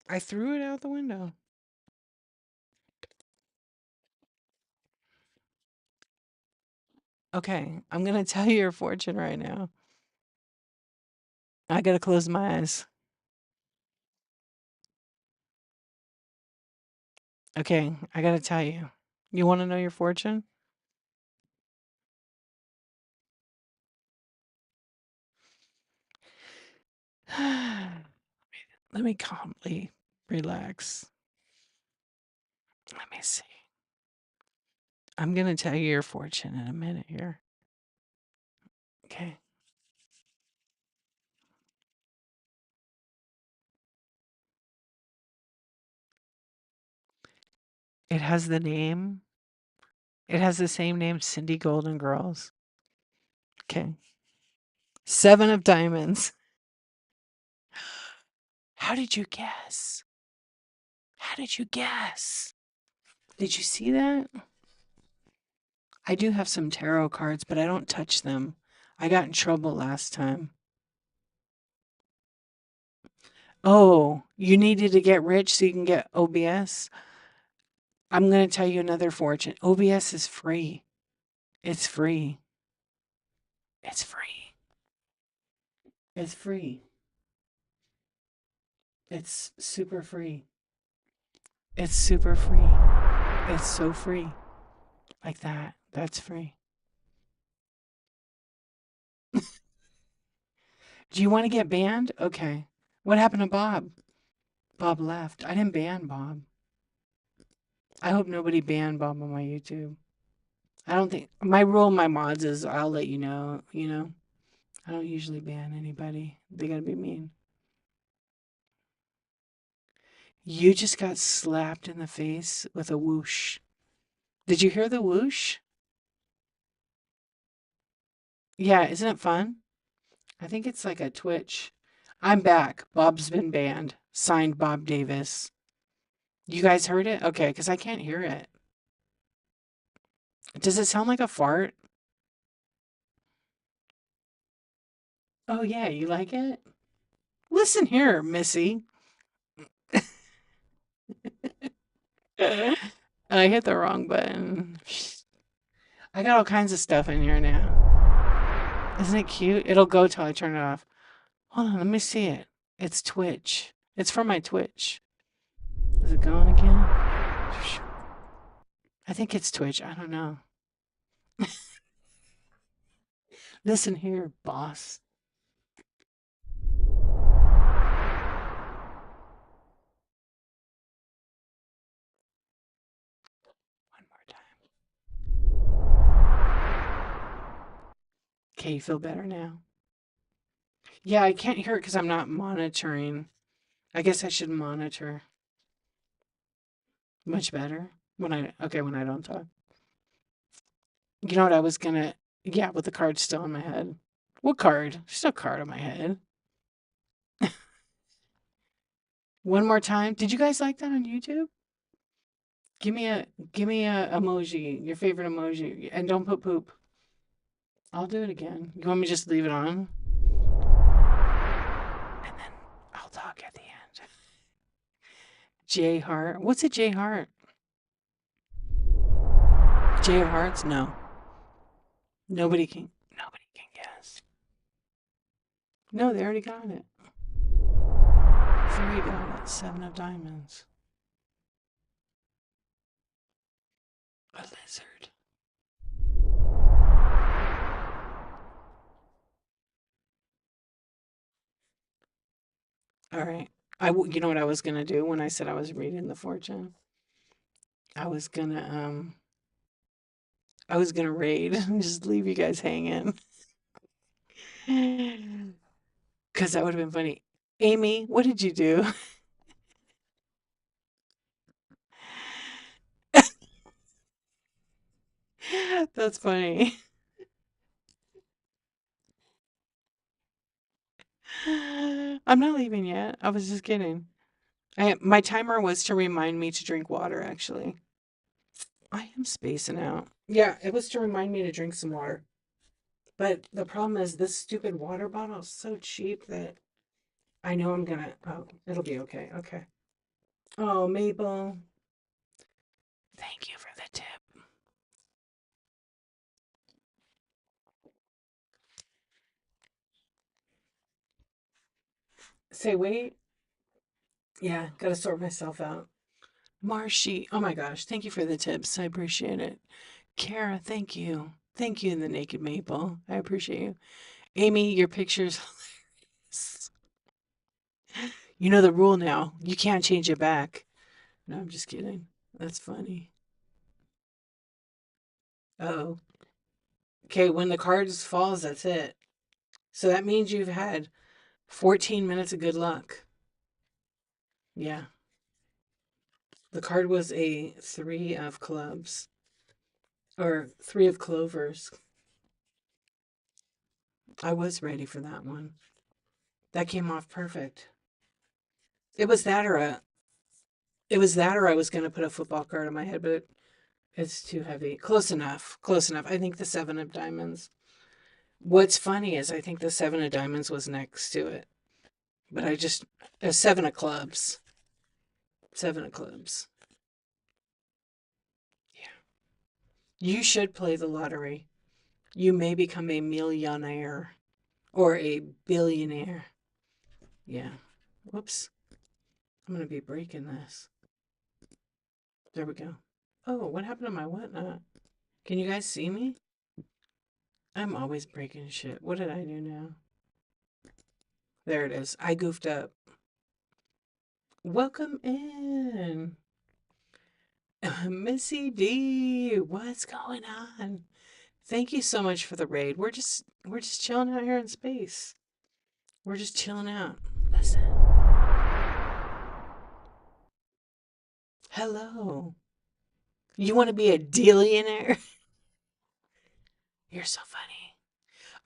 I threw it out the window. Okay, I'm gonna tell you your fortune right now. I gotta close my eyes. Okay, I gotta tell you. You want to know your fortune? Let me calmly relax. Let me see. I'm going to tell you your fortune in a minute here. Okay. It has the name. It has the same name, Cindy Golden Girls. Okay. 7 of diamonds. How did you guess? How did you guess? Did you see that? I do have some tarot cards, but I don't touch them. I got in trouble last time. Oh, you needed to get rich so you can get OBS? I'm going to tell you another fortune. OBS is free. It's free. It's free. It's free. It's super free. It's super free. It's so free. Like that. That's free. Do you want to get banned? Okay. What happened to Bob? Bob left. I didn't ban Bob. I hope nobody banned Bob on my YouTube. I don't think my rule, my mods is I'll let you know, you know. I don't usually ban anybody. They gotta be mean. You just got slapped in the face with a whoosh. Did you hear the whoosh? Yeah, isn't it fun? I think it's like a twitch. I'm back. Bob's been banned. Signed Bob Davis. You guys heard it? Okay, because I can't hear it. Does it sound like a fart? Oh, yeah, you like it? Listen here, Missy. I hit the wrong button. I got all kinds of stuff in here now. Isn't it cute? It'll go till I turn it off. Hold on, let me see it. It's Twitch. It's from my Twitch. Is it going again? I think it's Twitch. I don't know. Listen here, boss. One more time. Okay, you feel better now? Yeah, I can't hear it because I'm not monitoring. I guess I should monitor. Much better when I don't talk. You know what I was gonna, yeah, with the card still in my head. What card? Still a card on my head. One more time. Did you guys like that on YouTube? Give me a emoji, your favorite emoji, and don't put poop. I'll do it again. You want me to just leave it on? And then I'll talk at the end. J Heart. What's a J Heart? J of Hearts? No. Nobody can guess. No, they already got it. 3 got it. 7 of diamonds. A lizard. All right. You know what I was gonna do when I said I was reading the fortune? I was gonna raid and just leave you guys hanging. Because that would have been funny. Amy, what did you do? That's funny. I'm not leaving yet. I was just kidding. My timer was to remind me to drink water, actually. I am spacing out. Yeah, it was to remind me to drink some water. But the problem is this stupid water bottle is so cheap that I know I'm gonna, oh, it'll be okay. Okay. Oh, Mabel. Thank you for the tip. Say, wait. Yeah, gotta sort myself out. Marshy, oh my gosh, thank you for the tips. I appreciate it. Kara, thank you. Thank you, the Naked Maple. I appreciate you. Amy, your picture's hilarious. You know the rule now. You can't change it back. No, I'm just kidding. That's funny. Oh. Okay, when the card falls, that's it. So that means you've had 14 minutes of good luck. Yeah. The card was a 3 of clubs. Or 3 of clovers. I was ready for that one. That came off perfect. It was that or I was going to put a football card on my head, but it's too heavy. Close enough. Close enough. I think the 7 of diamonds. What's funny is I think the 7 of diamonds was next to it. But I just, 7 of clubs. 7 of clubs. Yeah. You should play the lottery. You may become a millionaire or a billionaire. Yeah. Whoops. I'm going to be breaking this. There we go. Oh, what happened to my whatnot? Can you guys see me? I'm always breaking shit. What did I do now? There it is. I goofed up. Welcome in. Missy D, what's going on? Thank you so much for the raid. We're just chilling out here in space. We're just chilling out. Listen. Hello. You want to be a dealionaire? You're so funny.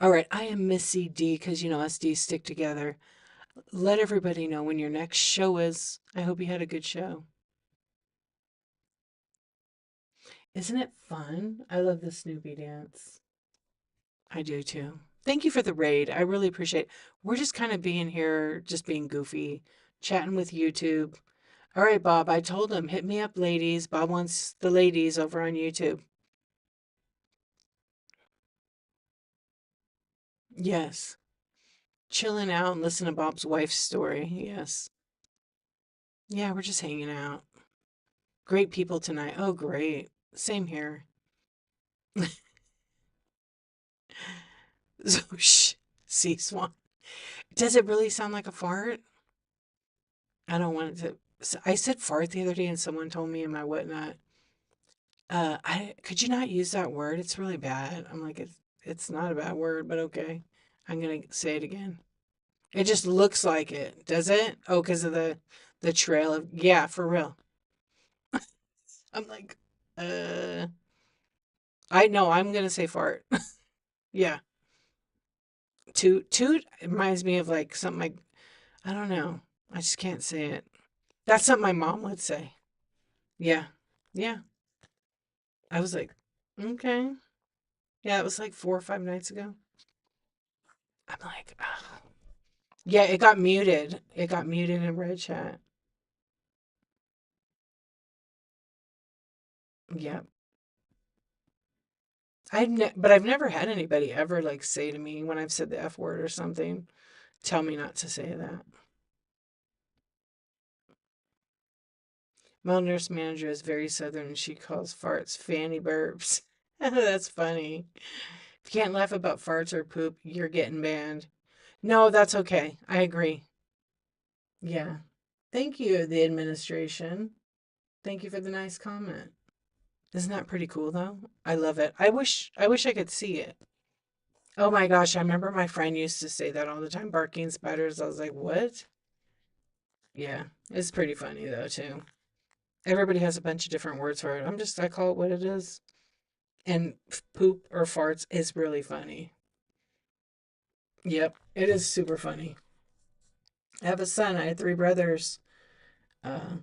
All right, I am Missy D because you know us D stick together. Let everybody know when your next show is. I hope you had a good show. Isn't it fun? I love the Snoopy dance. I do too. Thank you for the raid. I really appreciate it. We're just kind of being here, just being goofy, chatting with YouTube. All right, Bob, I told him, hit me up, ladies. Bob wants the ladies over on YouTube. Yes. Chilling out and listen to Bob's wife's story. Yes. Yeah, we're just hanging out. Great people tonight. Oh, great. Same here. So, shh. See, Swan. Does it really sound like a fart? I don't want it to. I said fart the other day and someone told me in my whatnot, I could you not use that word? It's really bad. I'm like, it's not a bad word, but okay. I'm gonna say it again. It just looks like it, does it? Oh, because of the trail of yeah, for real. I'm like, uh, I know I'm gonna say fart. Yeah, toot reminds me of like something like I don't know. I just can't say it. That's something my mom would say. Yeah, yeah. I was like, okay. Yeah, it was like 4 or 5 nights ago. I'm like, ugh. Yeah, it got muted. It got muted in Red Chat. Yeah. But I've never had anybody ever like say to me when I've said the F word or something, tell me not to say that. My nurse manager is very southern and she calls farts fanny burps. That's funny. If you can't laugh about farts or poop, you're getting banned. No, that's okay. I agree. Yeah. Thank you, the administration. Thank you for the nice comment. Isn't that pretty cool though? I love it. I wish I could see it. Oh my gosh, I remember my friend used to say that all the time, barking spiders. I was like, what? Yeah, it's pretty funny though too. Everybody has a bunch of different words for it. I call it what it is. And poop or farts is really funny. Yep, it is super funny. I have a son. I had 3 brothers. Uh,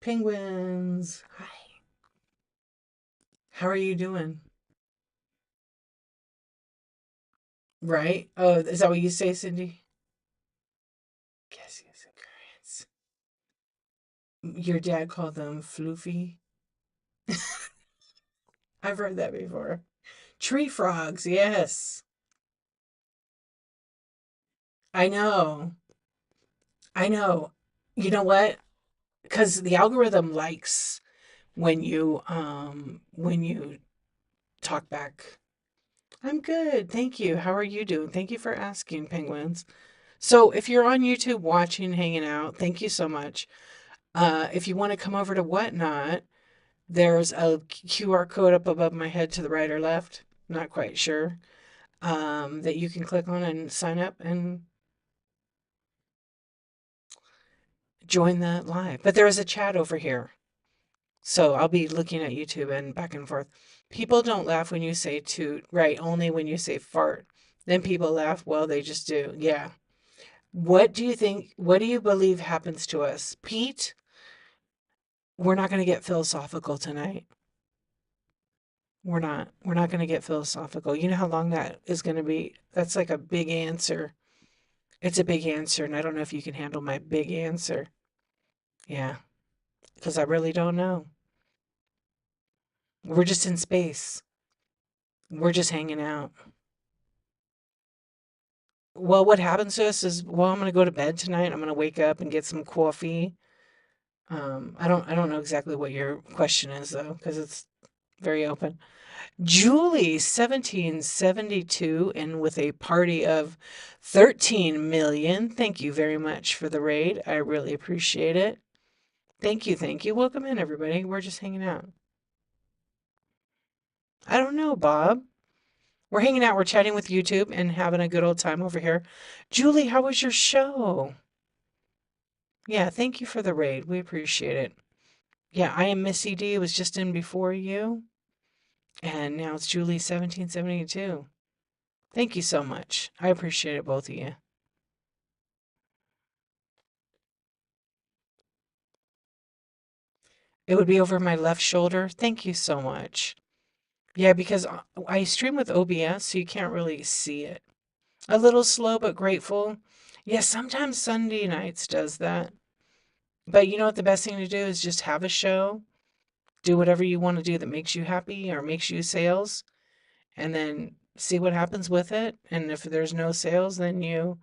penguins. Hi. How are you doing? Right? Oh, is that what you say, Cindy? Guess yes, occurrence. Your dad called them floofy. I've heard that before. Tree frogs, yes. I know. I know. You know what? because the algorithm likes when you talk back. I'm good, thank you. How are you doing? Thank you for asking, penguins. So if you're on YouTube watching, hanging out, thank you so much. If you want to come over to Whatnot, there's a QR code up above my head to the right or left. Not quite sure. That you can click on and sign up and join the live. But there is a chat over here. So I'll be looking at YouTube and back and forth. People don't laugh when you say toot, right? Only when you say fart. Then people laugh. Well, they just do. Yeah. What do you think? What do you believe happens to us? Pete, we're not going to get philosophical tonight. We're not. We're not going to get philosophical. You know how long that is going to be? That's like a big answer. It's a big answer, and I don't know if you can handle my big answer. Yeah, because I really don't know. We're just in space. We're just hanging out. Well, what happens to us is, well, I'm going to go to bed tonight. I'm going to wake up and get some coffee. I don't know exactly what your question is though, because it's very open. Julie, 1772, and with a party of 13 million. Thank you very much for the raid. I really appreciate it. Thank you, thank you. Welcome in, everybody. We're just hanging out. I don't know, Bob. We're hanging out, we're chatting with YouTube and having a good old time over here. Julie, how was your show? Yeah, thank you for the raid. We appreciate it. Yeah, I am Missy D. Was just in before you. And now it's Julie 1772. Thank you so much. I appreciate it, both of you. It would be over my left shoulder. Thank you so much. Yeah, because I stream with OBS, so you can't really see it. A little slow, but grateful. Yeah, sometimes Sunday nights does that. But you know what the best thing to do is just have a show, do whatever you want to do that makes you happy or makes you sales, and then see what happens with it. And if there's no sales, then you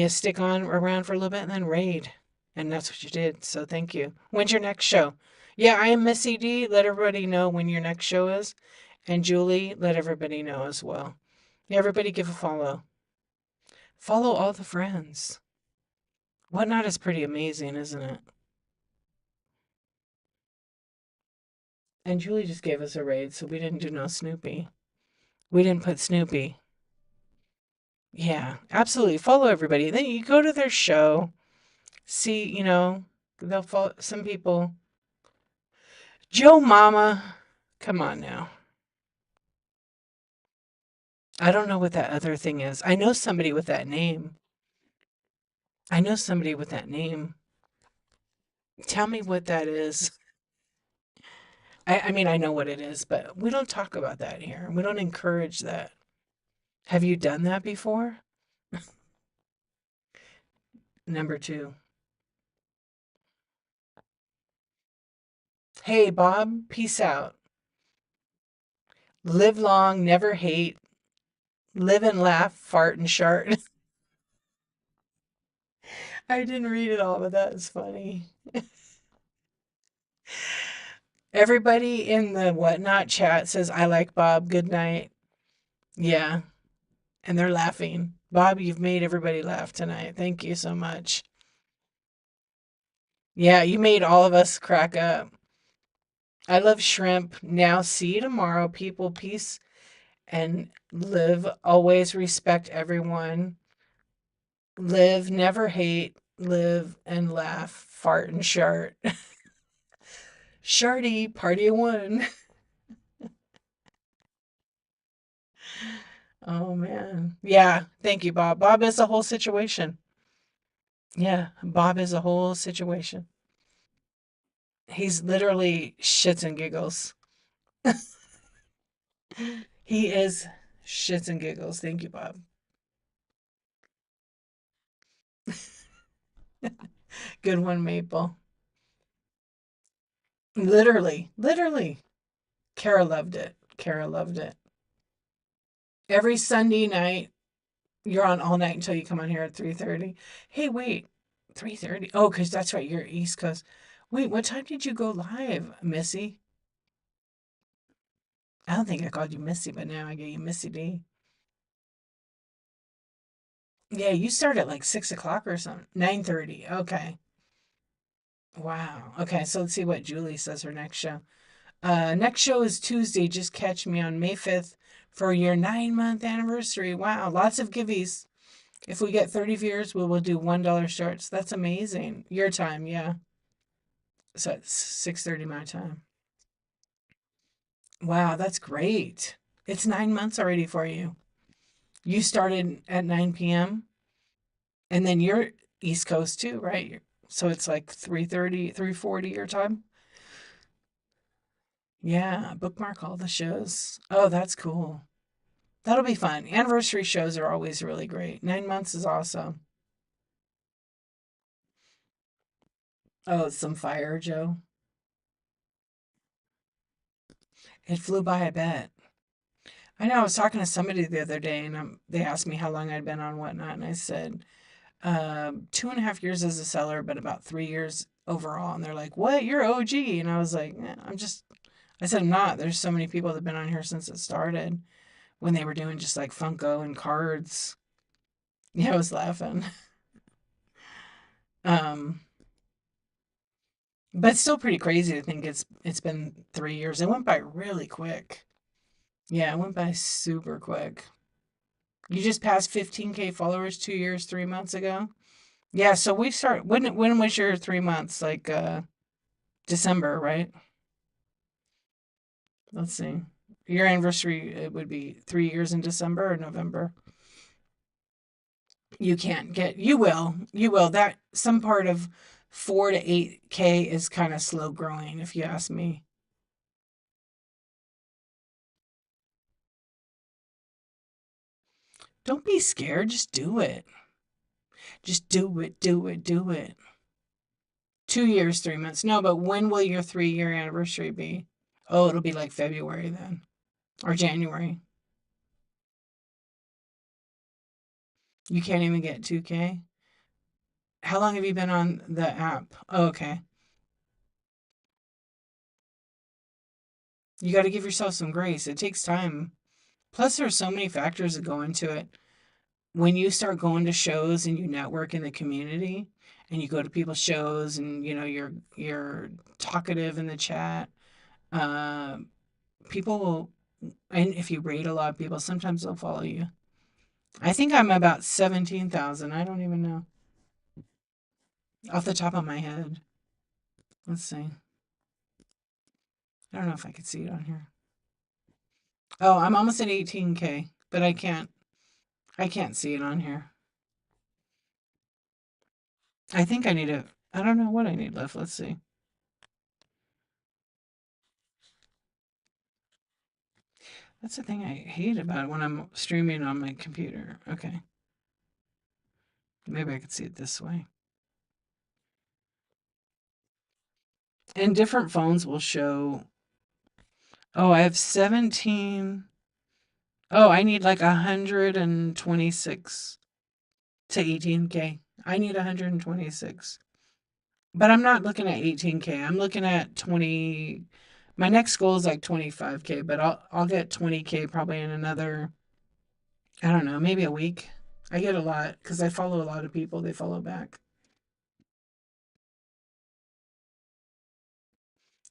stick on around for a little bit and then raid. And that's what you did. So thank you. When's your next show? Yeah, I am Missy D. Let everybody know when your next show is. And Julie, let everybody know as well. Everybody give a follow. Follow all the friends. Whatnot is pretty amazing, isn't it? And Julie just gave us a raid, so we didn't do no Snoopy. We didn't put Snoopy. Yeah, absolutely. Follow everybody. Then you go to their show. See, they'll follow some people. Joe Mama. Come on now. I don't know what that other thing is. I know somebody with that name. I know somebody with that name. Tell me what that is. I mean, I know what it is, but we don't talk about that here. We don't encourage that. Have you done that before? Number two. Hey, Bob, peace out. Live long, never hate. Live and laugh, fart and shart. I didn't read it all, but that is funny. Everybody in the whatnot chat says, I like Bob. Good night. Yeah. And they're laughing. Bob, you've made everybody laugh tonight. Thank you so much. Yeah, you made all of us crack up. I love shrimp. Now, see you tomorrow, people. Peace and live. Always respect everyone. Live, never hate. Live and laugh. Fart and shart. Sharty, party of one. Oh, man. Yeah, thank you, Bob. Bob is the whole situation. Yeah, Bob is a whole situation. He's literally shits and giggles. He is shits and giggles. Thank you, Bob. Good one, Maple. Literally, literally. Kara loved it. Kara loved it. Every Sunday night, you're on all night until you come on here at 3:30. Hey, wait. 3:30. Oh, because that's right, you're East Coast. Wait, what time did you go live, Missy? I don't think I called you Missy, but now I get you Missy D. Yeah, you start at like 6 o'clock or something. 9:30. Okay. Wow. Okay, so let's see what Julie says her next show. Next show is Tuesday. Just catch me on May 5th for your 9-month anniversary. Wow, lots of giveies. If we get 30 viewers, we will do $1 shorts. That's amazing. Your time, yeah. So it's 6:30 my time. Wow, that's great. It's 9 months already for you. You started at 9 p.m. and then you're East Coast too, right? So it's like 3:30, 3:40 your time. Yeah, bookmark all the shows. Oh, that's cool. That'll be fun. Anniversary shows are always really great. 9 months is awesome. Oh, it's some fire, Joe. It flew by, I bet. I know. I was talking to somebody the other day, and they asked me how long I'd been on Whatnot, and I said 2.5 years as a seller, but about 3 years overall. And they're like, "What? You're OG?" And I was like, I said, "I'm not. There's so many people that have been on here since it started when they were doing just like Funko and cards." Yeah, I was laughing. Um, but it's still pretty crazy to think it's been 3 years. It went by really quick. Yeah, it went by super quick. You just passed 15K followers 2 years, 3 months ago. Yeah, so we start when was your 3 months? Like December, right? Let's see. Your anniversary it would be 3 years in December or November. You can't get you will. You will. That some part of 4 to 8K is kind of slow growing, if you ask me. Don't be scared, just do it. Just do it, do it, do it. 2 years, 3 months. No, but when will your 3 year anniversary be? Oh, it'll be like February then. Or January. You can't even get 2K? How long have you been on the app? Oh, okay. You got to give yourself some grace. It takes time. Plus, there's so many factors that go into it. When you start going to shows and you network in the community and you go to people's shows and you're talkative in the chat, uh, people will, and if you rate a lot of people, sometimes they'll follow you. I think I'm about 17,000. I don't even know off the top of my head. Let's see. I don't know if I could see it on here. Oh, I'm almost at 18K, but I can't see it on here. I think I don't know what I need left. Let's see. That's the thing I hate about it when I'm streaming on my computer. Okay. Maybe I could see it this way. And different phones will show. Oh, I have 17. Oh, I need like 126 to 18K. I need 126. But I'm not looking at 18K. I'm looking at 20. My next goal is like 25K, but I'll get 20K probably in another, I don't know, maybe a week. I get a lot because I follow a lot of people. They follow back.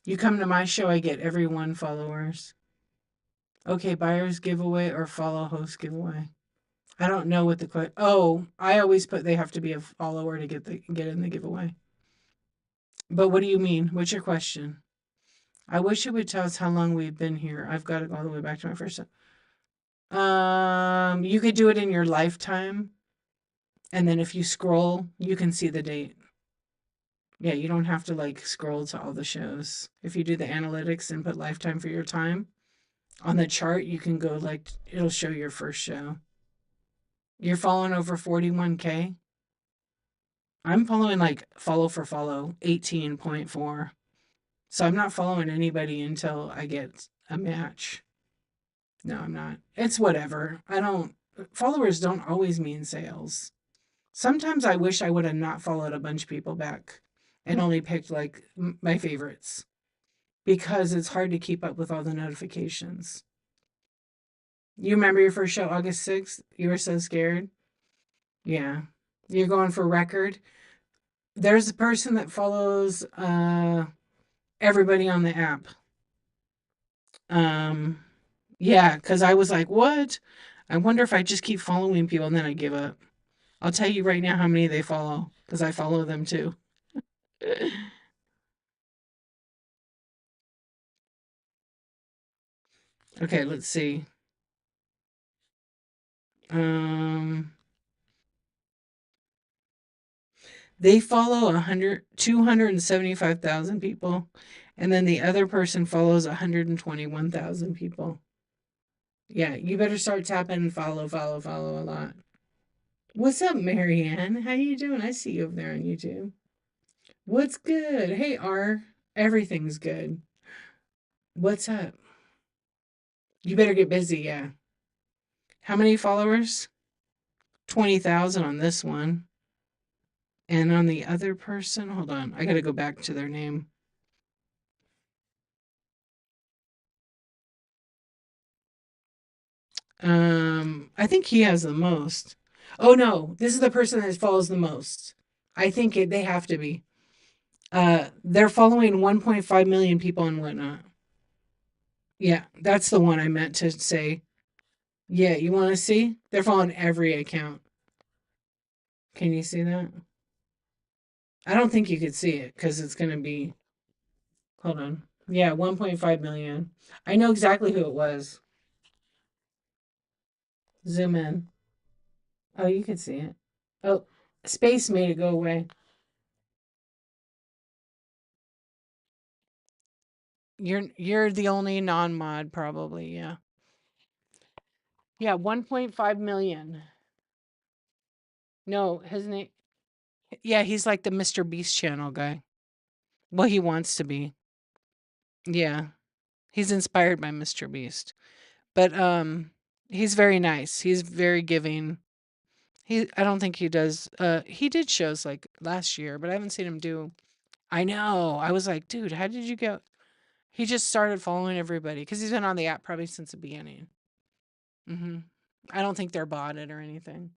You come to my show, I get every 1 followers. Okay, buyers giveaway or follow host giveaway. I don't know what the oh, I always put they have to be a follower to get in the giveaway. But what do you mean? What's your question? I wish it would tell us how long we've been here. I've got to go all the way back to my first. You could do it in your lifetime, and then if you scroll, you can see the date. Yeah, you don't have to like scroll to all the shows. If you do the analytics and put lifetime for your time, on the chart, you can go like, it'll show your first show. You're following over 41K. I'm following like follow for follow 18.4. So I'm not following anybody until I get a match. No, I'm not. It's whatever. Followers don't always mean sales. Sometimes I wish I would have not followed a bunch of people back and only picked like my favorites because it's hard to keep up with all the notifications. You remember your first show, August 6th? You were so scared. Yeah. You're going for record. There's a person that follows everybody on the app. Um yeah, because I was like, what? I wonder if I just keep following people and then I give up. I'll tell you right now how many they follow because I follow them too. Okay, let's see. Um, they follow 275,000 people, and then the other person follows 121,000 people. Yeah, you better start tapping and follow a lot. What's up, Marianne? How you doing? I see you over there on YouTube. What's good? Hey, R. Everything's good. What's up? You better get busy, yeah. How many followers? 20,000 on this one. And on the other person, hold on, I gotta go back to their name. I think he has the most. Oh no, this is the person that follows the most. I think they have to be. They're following 1.5 million people and whatnot. Yeah, that's the one I meant to say. Yeah, you want to see? They're following every account. Can you see that? I don't think you could see it because it's going to be. Hold on. Yeah, 1.5 million. I know exactly who it was. Zoom in. Oh, you could see it. Oh, space made it go away. You're the only non-mod probably, yeah. Yeah, 1.5 million. No, his name. Yeah, he's like the Mr. Beast channel guy. Well, he wants to be. Yeah. He's inspired by Mr. Beast. But he's very nice. He's very giving. I don't think he does he did shows like last year, but I haven't seen him do. I know. I was like, "Dude, how did you go?" He just started following everybody cuz he's been on the app probably since the beginning. Mhm. I don't think they're botted or anything.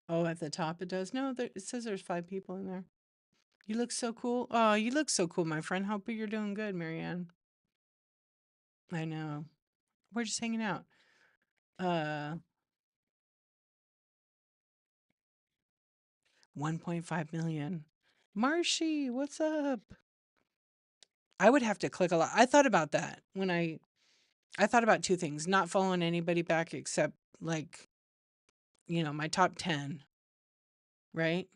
Oh, at the top it does? No, it says there's 5 people in there. You look so cool. Oh, you look so cool, my friend. Hope you're doing good, Marianne. I know. We're just hanging out. Uh, 1.5 million. Marshy, what's up? I would have to click a lot. I thought about that when I thought about two things, not following anybody back except like, my top 10, right?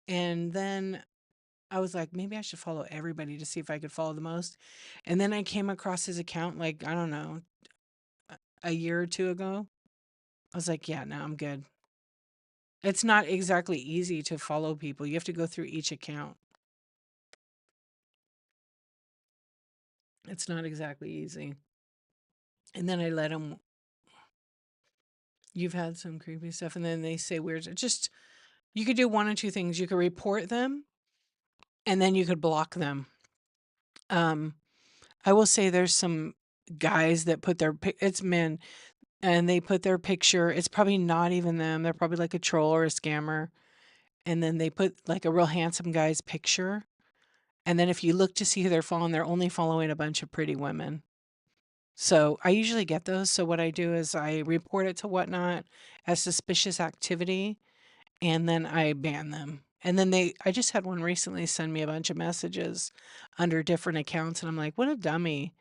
And then I was like, maybe I should follow everybody to see if I could follow the most. And then I came across his account like, I don't know, a year or two ago. I was like, yeah, no, I'm good. It's not exactly easy to follow people. You have to go through each account. It's not exactly easy. And then I let them. You've had some creepy stuff, and then they say weird. Just you could do one or two things. You could report them, and then you could block them. Um, I will say there's some guys that put it's men, and they put their picture. It's probably not even them. They're probably like a troll or a scammer, and then they put like a real handsome guy's picture. And then if you look to see who they're following, they're only following a bunch of pretty women. So I usually get those. So what I do is I report it to Whatnot as suspicious activity, and then I ban them. And then I just had one recently send me a bunch of messages under different accounts, and I'm like, what a dummy.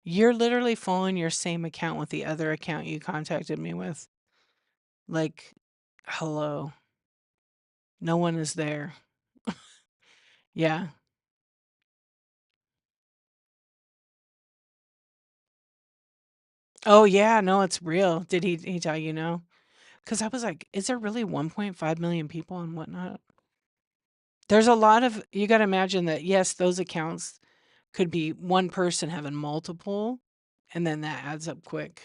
You're literally following your same account with the other account you contacted me with. Like, hello. No one is there. Yeah. Oh yeah, no, it's real. Did he tell you no? Because I was like, is there really 1.5 million people and Whatnot? There's a lot of, you got to imagine that, yes, those accounts could be one person having multiple, and then that adds up quick.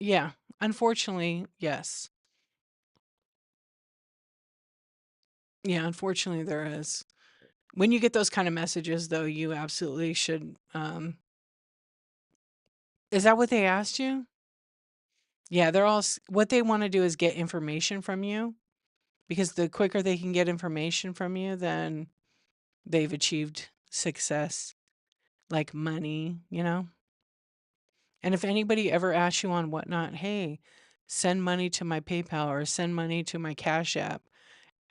Yeah, unfortunately, yes. Yeah, unfortunately there is. When you get those kind of messages though, you absolutely should is that what they asked you? Yeah, they're all what they want to do is get information from you because the quicker they can get information from you, then they've achieved success, like money, you know? And if anybody ever asks you on Whatnot, hey, send money to my PayPal or send money to my Cash App,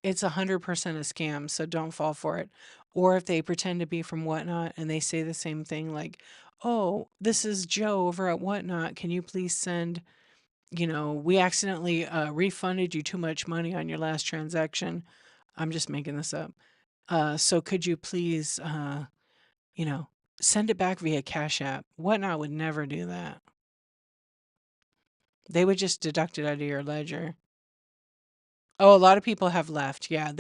it's 100% a scam, so don't fall for it. Or if they pretend to be from Whatnot and they say the same thing like, oh, this is Joe over at Whatnot. Can you please send, we accidentally refunded you too much money on your last transaction. I'm just making this up. So could you please, you know, send it back via Cash App? Whatnot would never do that. They would just deduct it out of your ledger. Oh, a lot of people have left. Yeah,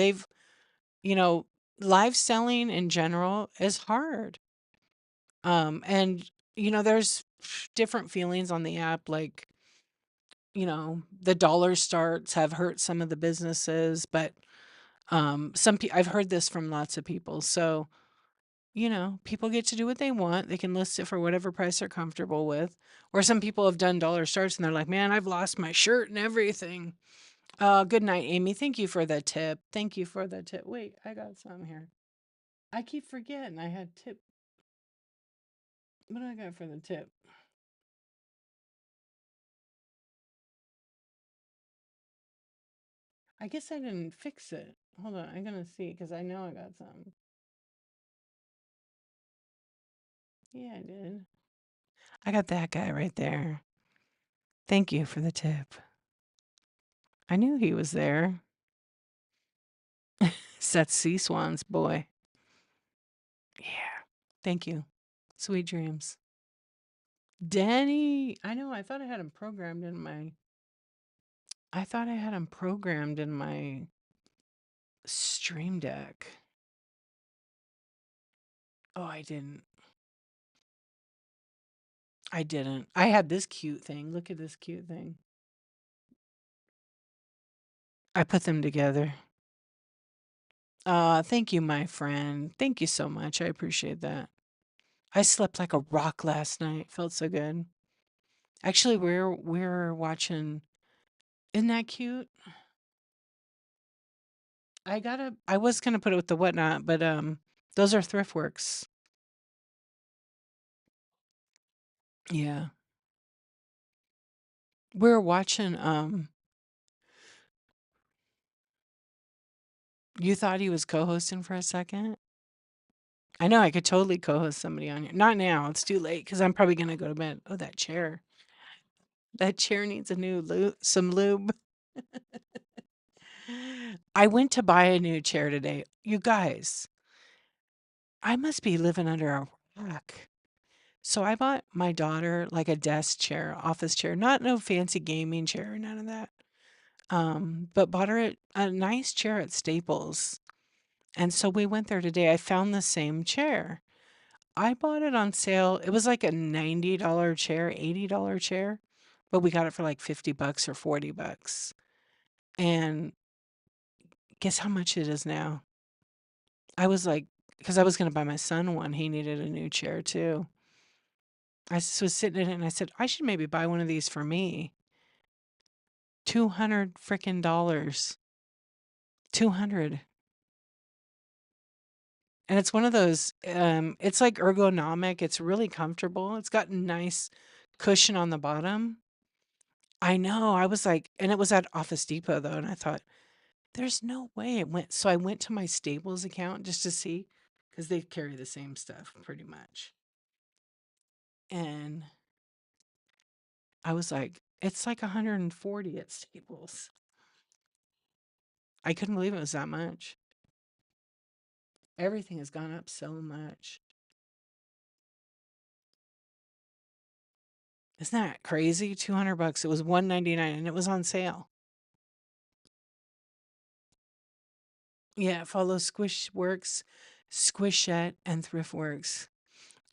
you know, live selling in general is hard. And there's different feelings on the app. Like, the dollar starts have hurt some of the businesses, but I've heard this from lots of people. So, people get to do what they want. They can list it for whatever price they're comfortable with. Or some people have done dollar starts and they're like, man, I've lost my shirt and everything. Good night, Amy. Thank you for the tip. Thank you for the tip. Wait, I got some here. I keep forgetting I had tip. What do I got for the tip? I guess I didn't fix it. Hold on, I'm gonna see because I know I got some. Yeah, I did. I got that guy right there. Thank you for the tip. I knew he was there. Seth Sea Swans, boy. Yeah. Thank you. Sweet dreams. Danny. I know, I thought I had him programmed in my Stream Deck. Oh, I didn't. I didn't. I had this cute thing. Look at this cute thing. I put them together. Thank you, my friend. Thank you so much. I appreciate that. I slept like a rock last night. Felt so good. Actually, we're watching. Isn't that cute? I was gonna put it with the Whatnot, but those are Thriftworks. Yeah. We're watching you thought he was co-hosting for a second? I know I could totally co-host somebody on here. Not now. It's too late because I'm probably gonna go to bed. Oh, that chair. That chair needs a new lube, some lube. I went to buy a new chair today. You guys, I must be living under a rock. So I bought my daughter like a desk chair, office chair, not no fancy gaming chair, none of that. But bought her a nice chair at Staples. And so we went there today. I found the same chair. I bought it on sale. It was like a $90 chair, $80 chair, but we got it for like $50 or $40. And guess how much it is now? I was like, because I was going to buy my son one. He needed a new chair too. Was sitting in it and I said, I should maybe buy one of these for me. 200 freaking dollars. 200. And it's one of those, it's like ergonomic. It's really comfortable. It's got a nice cushion on the bottom. I know. I was like, and it was at Office Depot though. And I thought, there's no way it went. So I went to my Staples account just to see because they carry the same stuff pretty much. And I was like, it's like 140 at Staples. I couldn't believe it was that much. Everything has gone up so much. Isn't that crazy? $200. It was $199 and it was on sale. Yeah, follow Squishworks, Squishette, and Thriftworks.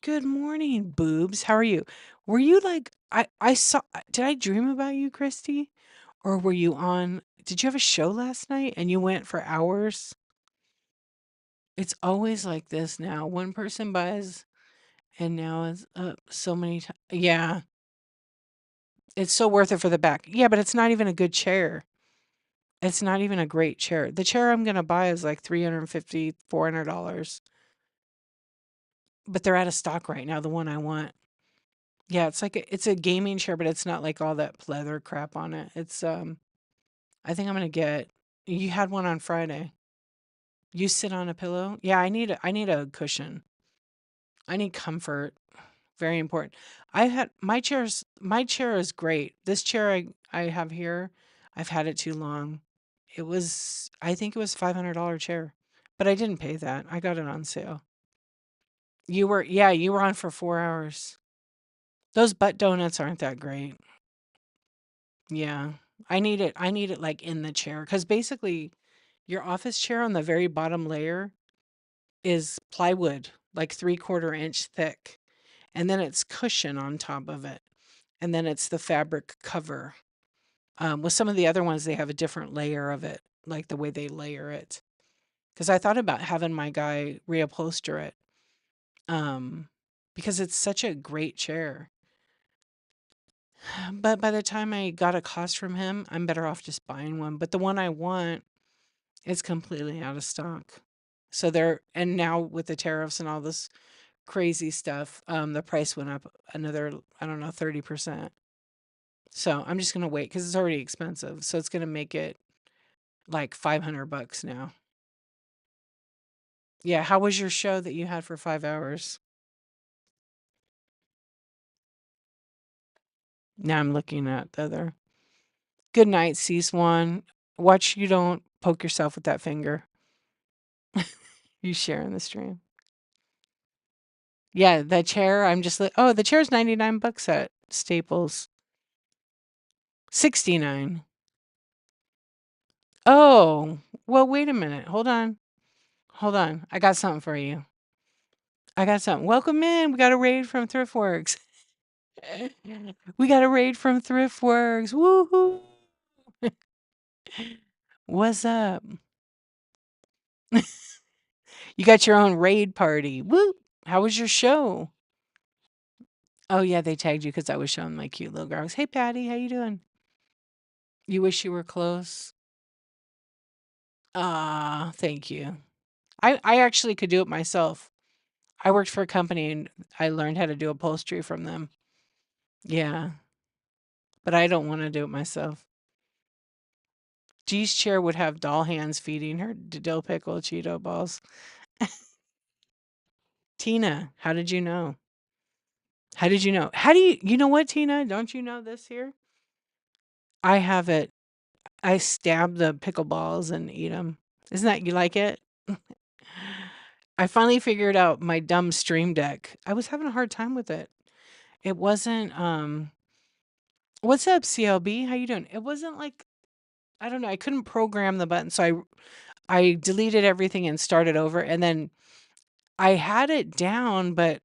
Good morning, boobs. How are you? Were you like I saw did I dream about you, Christy? Or were you on did you have a show last night and you went for hours? It's always like this now. One person buys and now it's up so many times. Yeah, it's so worth it for the back. Yeah, but it's not even a good chair. It's not even a great chair. The chair I'm gonna buy is like $350, $400, but they're out of stock right now, the one I want. Yeah, it's like it's a gaming chair, but it's not like all that leather crap on it. It's I think I'm gonna get you had one on Friday. You sit on a pillow? Yeah, I need a cushion. I need comfort. Very important. I had my chair is great. This chair I have here, I've had it too long. It was I think it was $500 chair. But I didn't pay that. I got it on sale. You were on for 4 hours. Those butt donuts aren't that great. Yeah. I need it like in the chair cuz basically your office chair on the very bottom layer is plywood, like 3/4 inch thick, and then it's cushion on top of it. And then it's the fabric cover. With some of the other ones, they have a different layer of it, like the way they layer it. Because I thought about having my guy reupholster it, um, because it's such a great chair. But by the time I got a cost from him, I'm better off just buying one. But the one I want is completely out of stock. So there, and now with the tariffs and all this crazy stuff, the price went up another, I don't know, 30%. So I'm just gonna wait because it's already expensive. So it's gonna make it like $500 now. Yeah, how was your show that you had for 5 hours? Now I'm looking at the other. Good night, C-Swan. Watch you don't poke yourself with that finger. You sharing the stream. Yeah, the chair, I'm just like, oh, the chair's $99 at Staples. 69. Oh, well, wait a minute. Hold on. Hold on. I got something for you. I got something. Welcome in. We got a raid from Thriftworks. We got a raid from Thriftworks. Woohoo! What's up? You got your own raid party. Woo! How was your show? Oh yeah, they tagged you because I was showing my cute little girls. Hey Patty, how you doing? You wish you were close. Ah, thank you. I actually could do it myself. I worked for a company and I learned how to do upholstery from them. Yeah, but I don't want to do it myself. G's chair would have doll hands feeding her dill pickle Cheeto balls. Tina, how did you know? How did you know? How do you know what, Tina? Don't you know this here? I have it. I stab the pickle balls and eat them. Isn't that you like it? I finally figured out my dumb stream deck. I was having a hard time with it. It wasn't what's up CLB? How you doing? It wasn't like I don't know, I couldn't program the button, so I deleted everything and started over and then I had it down, but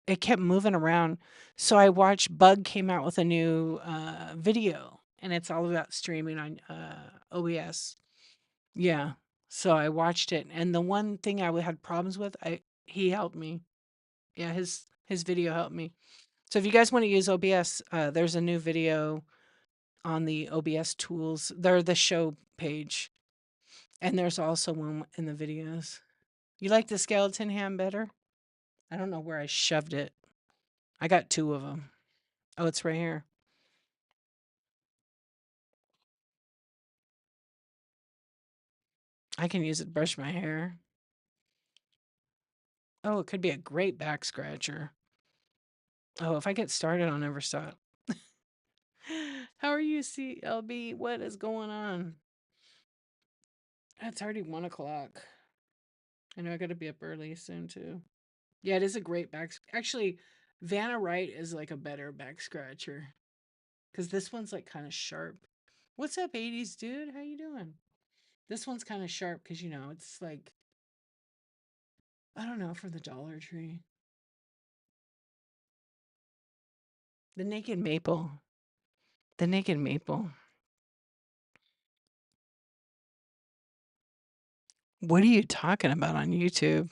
it kept moving around. So I watched Bug came out with a new video and it's all about streaming on OBS. Yeah. So I watched it and the one thing I had problems with, I he helped me. Yeah, his video helped me. So if you guys want to use OBS, there's a new video on the OBS tools. They're the show page. And there's also one in the videos. You like the skeleton hand better? I don't know where I shoved it. I got 2 of them. Oh, it's right here. I can use it to brush my hair. Oh, it could be a great back scratcher. Oh, if I get started, I'll never stop. How are you, CLB? What is going on? It's already 1 o'clock. I know I gotta be up early soon too. Yeah, it is a great actually, Vanna Wright is like a better back scratcher. Cause this one's like kind of sharp. What's up, 80s dude? How you doing? This one's kind of sharp because you know it's like I don't know, from the Dollar Tree. The naked maple. The naked maple. What are you talking about on YouTube?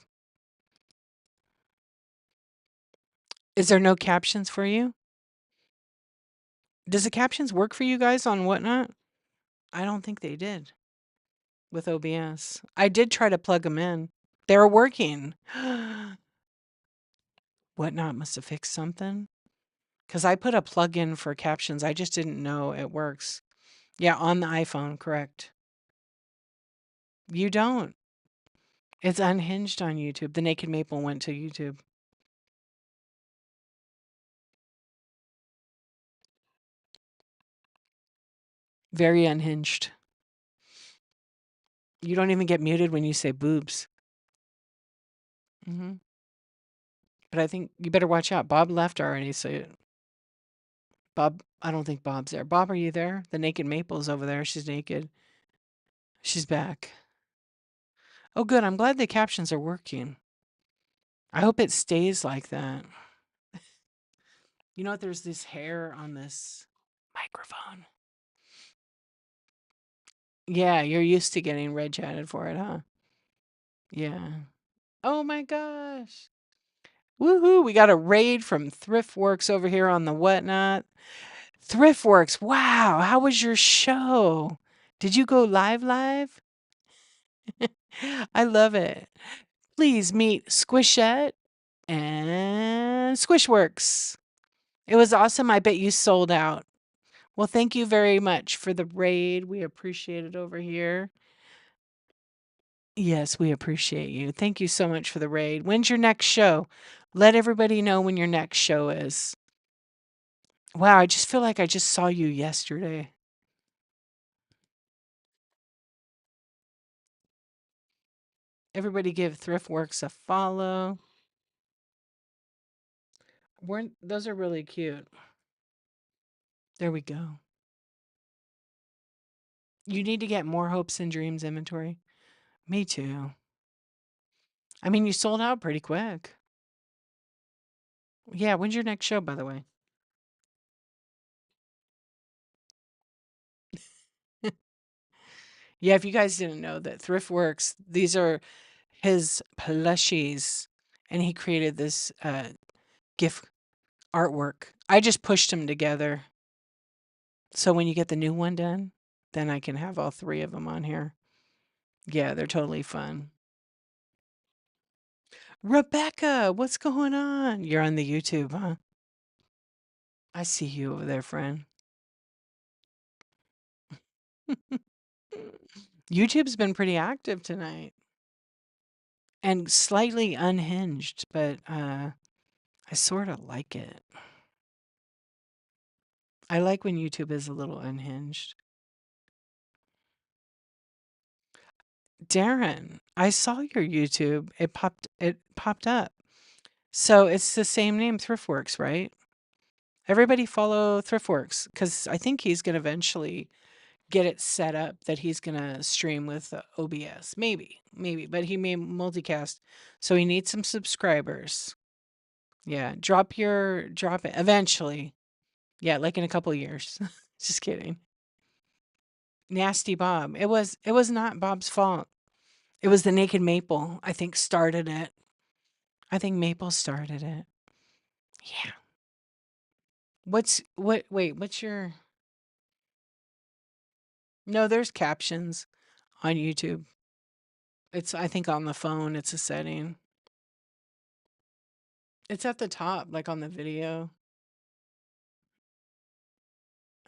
Is there no captions for you? Does the captions work for you guys on Whatnot? I don't think they did with OBS. I did try to plug them in. They were working. Whatnot must have fixed something. Because I put a plug-in for captions. I just didn't know it works. Yeah, on the iPhone, correct. You don't. It's unhinged on YouTube. The Naked Maple went to YouTube. Very unhinged. You don't even get muted when you say boobs. Hmm. But I think you better watch out. Bob left already, so Bob, I don't think Bob's there. Bob, are you there? The Naked Maple's over there. She's naked. She's back. Oh, good. I'm glad the captions are working. I hope it stays like that. You know what? There's this hair on this microphone. Yeah, you're used to getting red chatted for it, huh? Yeah. Oh my gosh. Woohoo. We got a raid from Thriftworks over here on the Whatnot. Thriftworks. Wow. How was your show? Did you go live? I love it. Please meet Squishette and Squishworks. It was awesome. I bet you sold out. Well, thank you very much for the raid. We appreciate it over here. Yes, we appreciate you. Thank you so much for the raid. When's your next show? Let everybody know when your next show is. Wow, I just feel like I just saw you yesterday. Everybody give Thriftworks a follow. Those are really cute. There we go. You need to get more hopes and dreams inventory. Me too. I mean, you sold out pretty quick. Yeah, when's your next show, by the way? Yeah, if you guys didn't know that Thriftworks, these are his plushies, and he created this GIF artwork. I just pushed them together. So when you get the new one done, then I can have all three of them on here. Yeah, they're totally fun. Rebecca, what's going on? You're on the YouTube, huh? I see you over there, friend. YouTube's been pretty active tonight and slightly unhinged, but I sort of like it. I like when YouTube is a little unhinged. Darren, I saw your YouTube. It popped up. So it's the same name, Thriftworks, right? Everybody follow Thriftworks because I think he's going to eventually get it set up that he's going to stream with OBS. Maybe, but he may multicast. So he needs some subscribers. Yeah, drop it eventually. Yeah, like in a couple years. Just kidding. Nasty Bob. It was not Bob's fault. It was the Naked Maple, I think, started it. I think Maple started it. Yeah. What's your No, there's captions on YouTube. It's I think on the phone it's a setting. It's at the top, like on the video.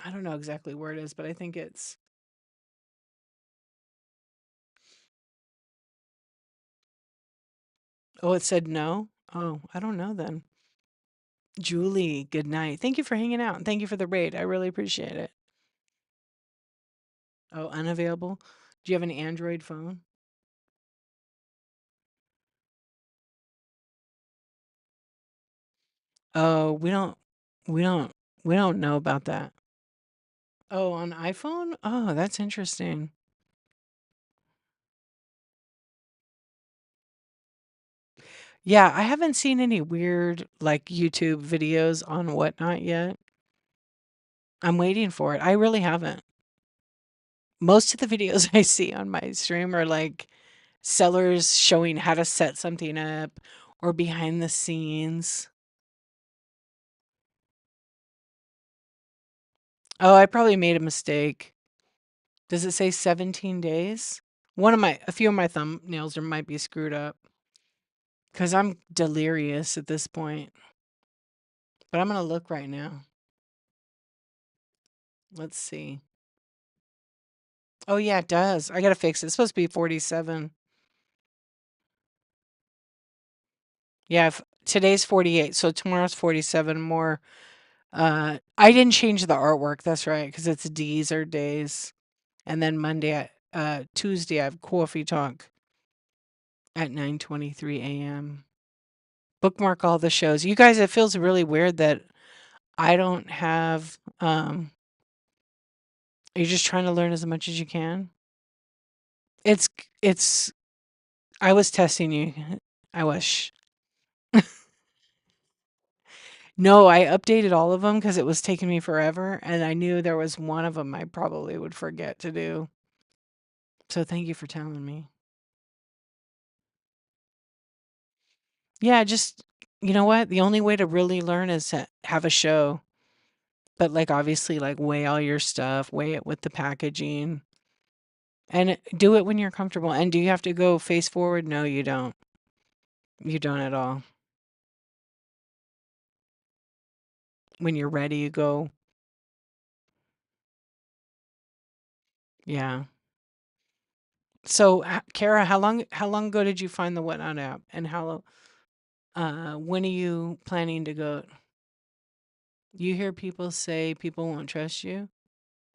I don't know exactly where it is, but I think it's Oh, it said no? Oh, I don't know then. Julie, good night. Thank you for hanging out and thank you for the raid. I really appreciate it. Oh, unavailable? Do you have an Android phone? Oh, we don't we don't know about that. Oh, on iPhone? Oh, that's interesting. Yeah, I haven't seen any weird, like, YouTube videos on Whatnot yet. I'm waiting for it. I really haven't. Most of the videos I see on my stream are, like, sellers showing how to set something up or behind the scenes. Oh, I probably made a mistake. Does it say 17 days? A few of my thumbnails might be screwed up because I'm delirious at this point. But I'm gonna look right now. Let's see. Oh yeah, it does. I gotta fix it. It's supposed to be 47. Yeah, today's 48, so tomorrow's 47 more. I didn't change the artwork. That's right, because it's D's or days. And then Tuesday, I have coffee talk at 9:23 a.m. Bookmark all the shows. You guys, it feels really weird that I don't have. Are you just trying to learn as much as you can? It's it's. I was testing you. I wish. No, I updated all of them because it was taking me forever, and I knew there was one of them I probably would forget to do. So thank you for telling me. Yeah, just you know what? The only way to really learn is to have a show. But like obviously like weigh all your stuff, weigh it with the packaging, and do it when you're comfortable. And do you have to go face forward? No, you don't. You don't at all. When you're ready, you go. Yeah. So, Kara, how long ago did you find the Whatnot app, and when are you planning to go? You hear people say people won't trust you.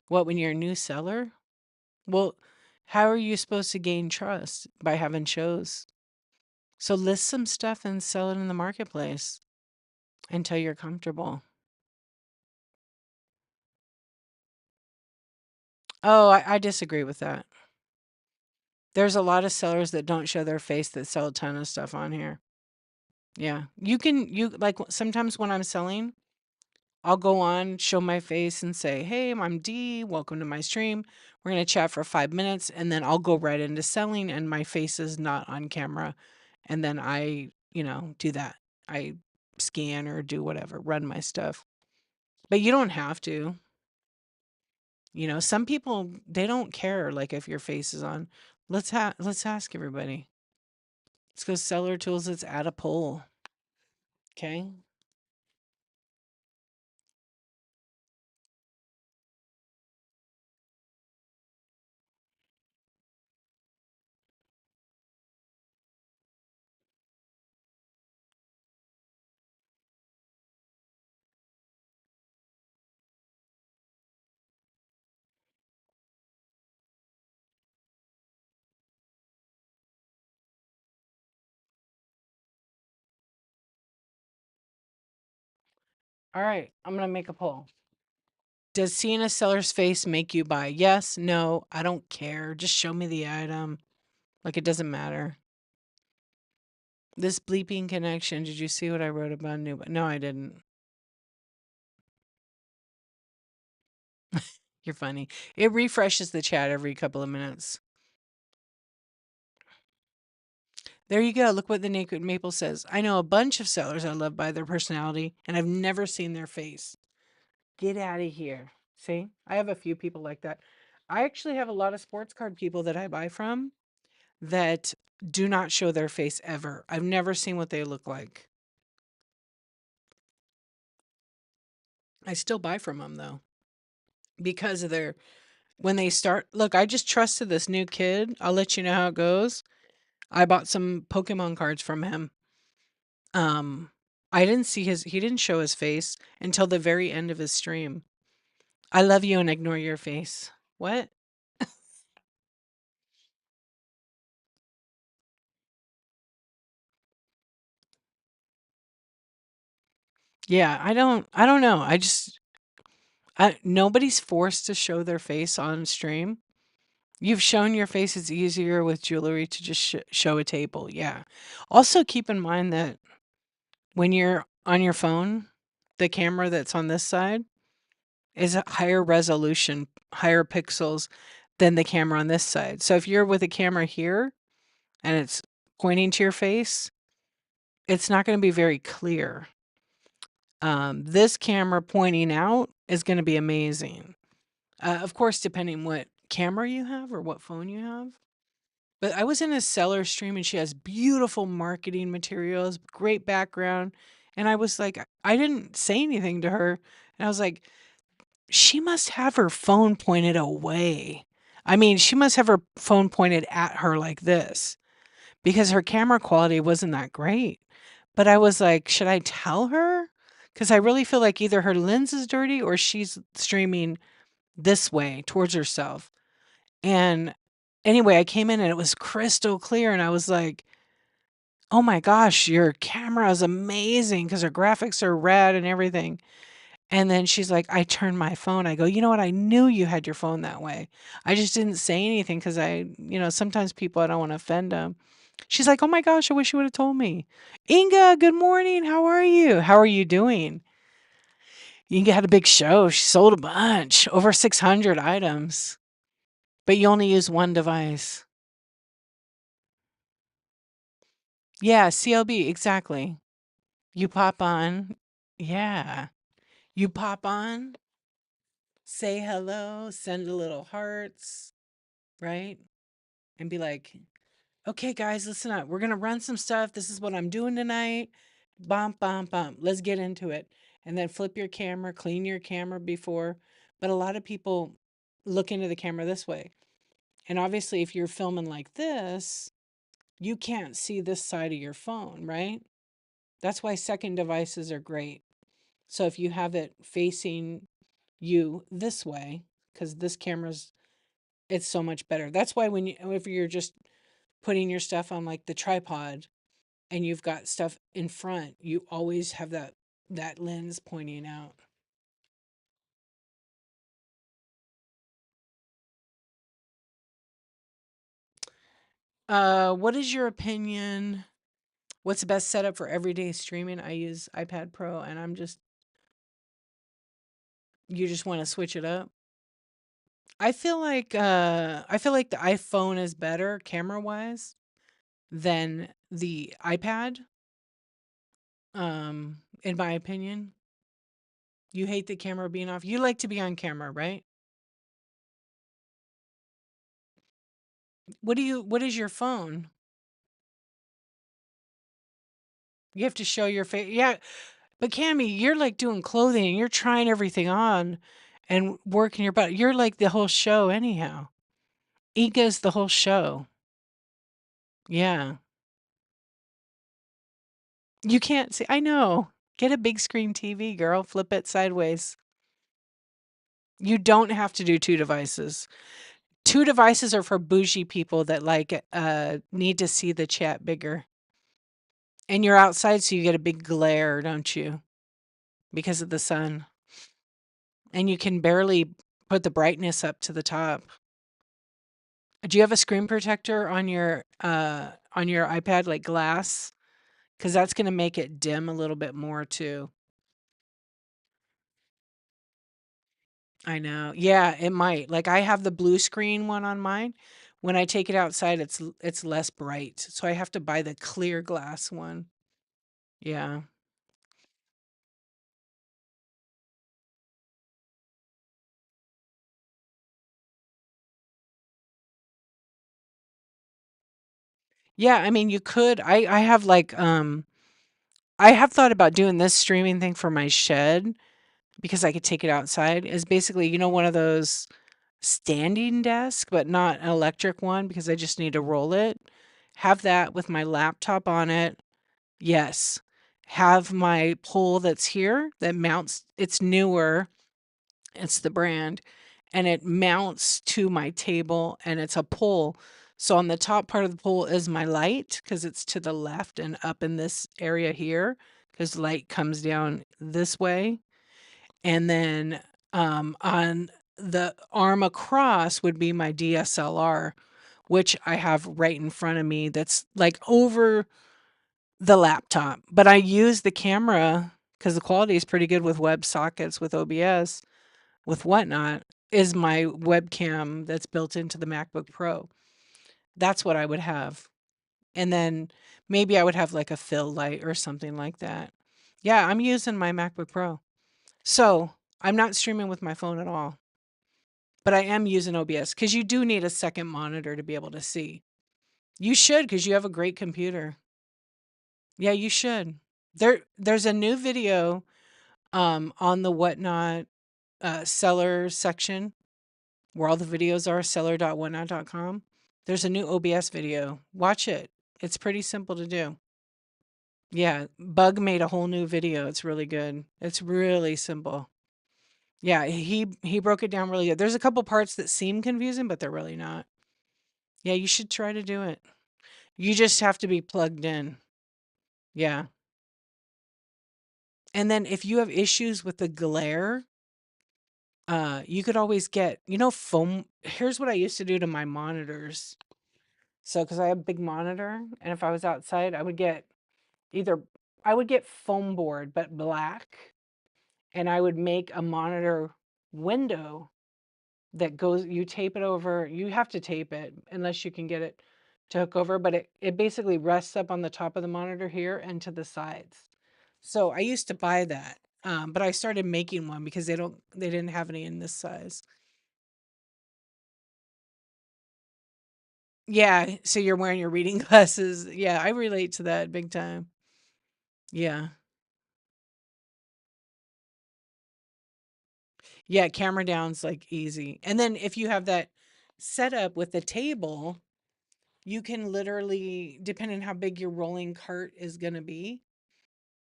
What, when you're a new seller? Well, how are you supposed to gain trust? By having shows. So list some stuff and sell it in the marketplace until you're comfortable. Oh, I disagree with that. There's a lot of sellers that don't show their face that sell a ton of stuff on here. Yeah. You like sometimes when I'm selling, I'll go on, show my face and say, "Hey, I'm Dee. Welcome to my stream. We're going to chat for 5 minutes." And then I'll go right into selling and my face is not on camera. And then do that. I scan or do whatever, run my stuff. But you don't have to. Some people, they don't care like if your face is on. Let's ask everybody. Let's go seller tools. Let's add a poll. Okay. All right. I'm going to make a poll. Does seeing a seller's face make you buy? Yes, no, I don't care. Just show me the item. Like it doesn't matter. This bleeping connection. Did you see what I wrote about new? No, I didn't. You're funny. It refreshes the chat every couple of minutes. There you go. Look what the Naked Maple says. I know a bunch of sellers I love by their personality, and I've never seen their face. Get out of here. See, I have a few people like that. I actually have a lot of sports card people that I buy from that do not show their face ever. I've never seen what they look like. I still buy from them though because of when they start. Look, I just trusted this new kid. I'll let you know how it goes. I bought some Pokemon cards from him. Um, I didn't see he didn't show his face until the very end of his stream. I love you and ignore your face. What? Yeah, I don't know. Nobody's forced to show their face on stream. You've shown your face it's easier with jewelry to just show a table. Yeah. Also, keep in mind that when you're on your phone, the camera that's on this side is a higher resolution, higher pixels than the camera on this side. So if you're with a camera here and it's pointing to your face, it's not going to be very clear. This camera pointing out is going to be amazing. Of course, depending what camera you have or what phone you have. But I was in a seller stream and she has beautiful marketing materials, great background. And I was like, I didn't say anything to her. And I was like, she must have her phone pointed away. I mean, she must have her phone pointed at her like this because her camera quality wasn't that great. But I was like, should I tell her? Because I really feel like either her lens is dirty or she's streaming this way towards herself. And anyway, I came in and it was crystal clear. And I was like, oh my gosh, your camera is amazing because her graphics are rad and everything. And then she's like, I turned my phone. I go, you know what? I knew you had your phone that way. I just didn't say anything because sometimes people, I don't want to offend them. She's like, oh my gosh, I wish you would have told me. Inga, good morning. How are you? How are you doing? Inga had a big show. She sold a bunch, over 600 items, but you only use one device. Yeah, CLB, exactly. You pop on. Yeah. You pop on, say hello, send a little hearts, right? And be like, okay, guys, listen up. We're going to run some stuff. This is what I'm doing tonight. Bump, bump, bump. Let's get into it. And then flip your camera, clean your camera before. But a lot of people look into the camera this way. And obviously, if you're filming like this, you can't see this side of your phone, right? That's why second devices are great. So if you have it facing you this way, because this camera's, it's so much better. That's why if you're just putting your stuff on like the tripod and you've got stuff in front, you always have that lens pointing out. What is your opinion? What's the best setup for everyday streaming? I use iPad Pro and you just want to switch it up. I feel like the iPhone is better camera-wise than the iPad. In my opinion. You hate the camera being off. You like to be on camera, right? What is your phone? You have to show your face. Yeah, but Cammy, you're like doing clothing and you're trying everything on and working your butt. You're like the whole show anyhow. Ego's the whole show. Yeah. You can't see. I know. Get a big screen TV, girl. Flip it sideways. You don't have to do two devices. Two devices are for bougie people that need to see the chat bigger. And you're outside, so you get a big glare, don't you? Because of the sun. And you can barely put the brightness up to the top. Do you have a screen protector on your iPad, like glass? Because that's going to make it dim a little bit more too. I know. Yeah, it might. Like I have the blue screen one on mine. When I take it outside, it's less bright. So I have to buy the clear glass one. Yeah. Yeah, I mean you could. I have thought about doing this streaming thing for my shed because I could take it outside. Is basically, one of those standing desk, but not an electric one because I just need to roll it. Have that with my laptop on it. Yes. Have my pole that's here that mounts, it's newer, it's the brand, and it mounts to my table and it's a pole. So on the top part of the pole is my light because it's to the left and up in this area here because light comes down this way. And then on the arm across would be my DSLR, which I have right in front of me that's like over the laptop. But I use the camera because the quality is pretty good with web sockets, with OBS, with whatnot, is my webcam that's built into the MacBook Pro. That's what I would have. And then maybe I would have like a fill light or something like that. Yeah, I'm using my MacBook Pro. So I'm not streaming with my phone at all, but I am using OBS because you do need a second monitor to be able to see. You should because you have a great computer. Yeah, you should. There's a new video on the Whatnot seller section where all the videos are, seller.whatnot.com. There's a new OBS video. Watch it. It's pretty simple to do. Yeah, Bug made a whole new video. It's really good. It's really simple. Yeah, he broke it down really good. There's a couple parts that seem confusing, but they're really not. Yeah, you should try to do it. You just have to be plugged in. Yeah. And then if you have issues with the glare, you could always get, foam. Here's what I used to do to my monitors. So, because I have a big monitor, and if I was outside, either I would get foam board, but black, and I would make a monitor window that goes, you tape it over, you have to tape it unless you can get it to hook over, but it basically rests up on the top of the monitor here and to the sides. So I used to buy that, but I started making one because they didn't have any in this size. Yeah, so you're wearing your reading glasses. Yeah, I relate to that big time. Yeah. Yeah, camera down's like easy. And then if you have that set up with the table, you can literally, depending on how big your rolling cart is going to be,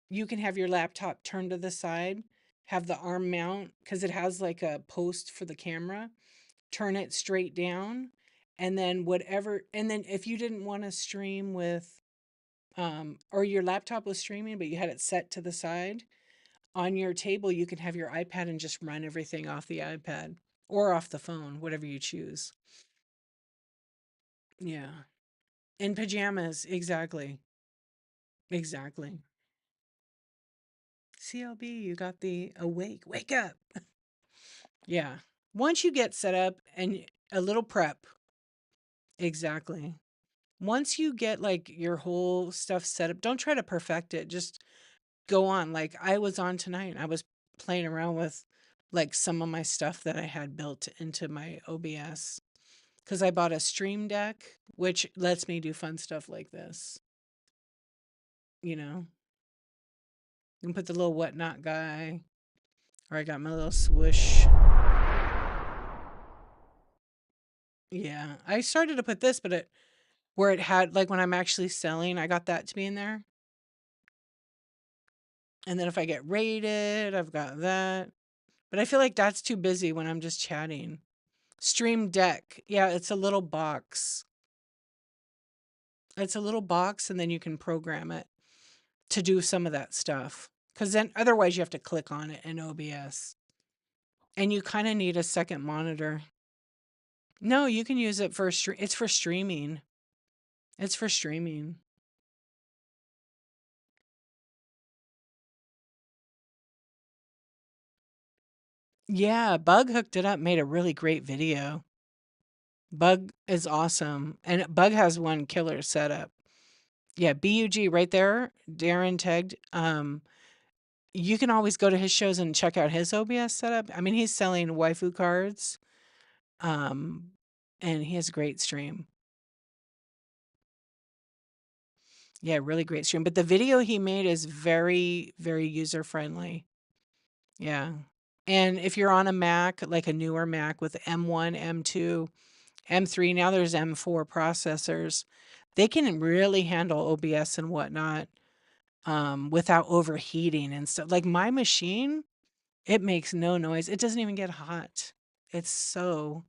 you can have your laptop turned to the side, have the arm mount because it has like a post for the camera, turn it straight down, and then if you didn't want to stream with, or your laptop was streaming, but you had it set to the side, on your table, you can have your iPad and just run everything off the iPad or off the phone, whatever you choose. Yeah. In pajamas, exactly. Exactly. CLB, you got the awake, wake up. Yeah. Once you get set up and a little prep, exactly. Once you get like your whole stuff set up, don't try to perfect it. Just go on. Like I was on tonight and I was playing around with like some of my stuff that I had built into my OBS because I bought a stream deck, which lets me do fun stuff like this. You know, you can put the little whatnot guy, or I got my little swoosh. Yeah, I started to put this, but where it had like when I'm actually selling, I got that to be in there. And then if I get rated, I've got that. But I feel like that's too busy when I'm just chatting. Stream Deck. Yeah, it's a little box. It's a little box, and then you can program it to do some of that stuff. Because then otherwise you have to click on it in OBS. And you kind of need a second monitor. No, you can use it for it's for streaming. It's for streaming. Yeah, Bug hooked it up, made a really great video. Bug is awesome. And Bug has one killer setup. Yeah, BUG right there, Darren tagged. You can always go to his shows and check out his OBS setup. I mean, he's selling waifu cards. Um, and he has a great stream. Yeah, really great stream. But the video he made is very, very user friendly. Yeah. And if you're on a Mac, like a newer Mac with M1, M2, M3, now there's M4 processors, they can really handle OBS and whatnot without overheating and stuff. Like my machine, it makes no noise. It doesn't even get hot. It's so,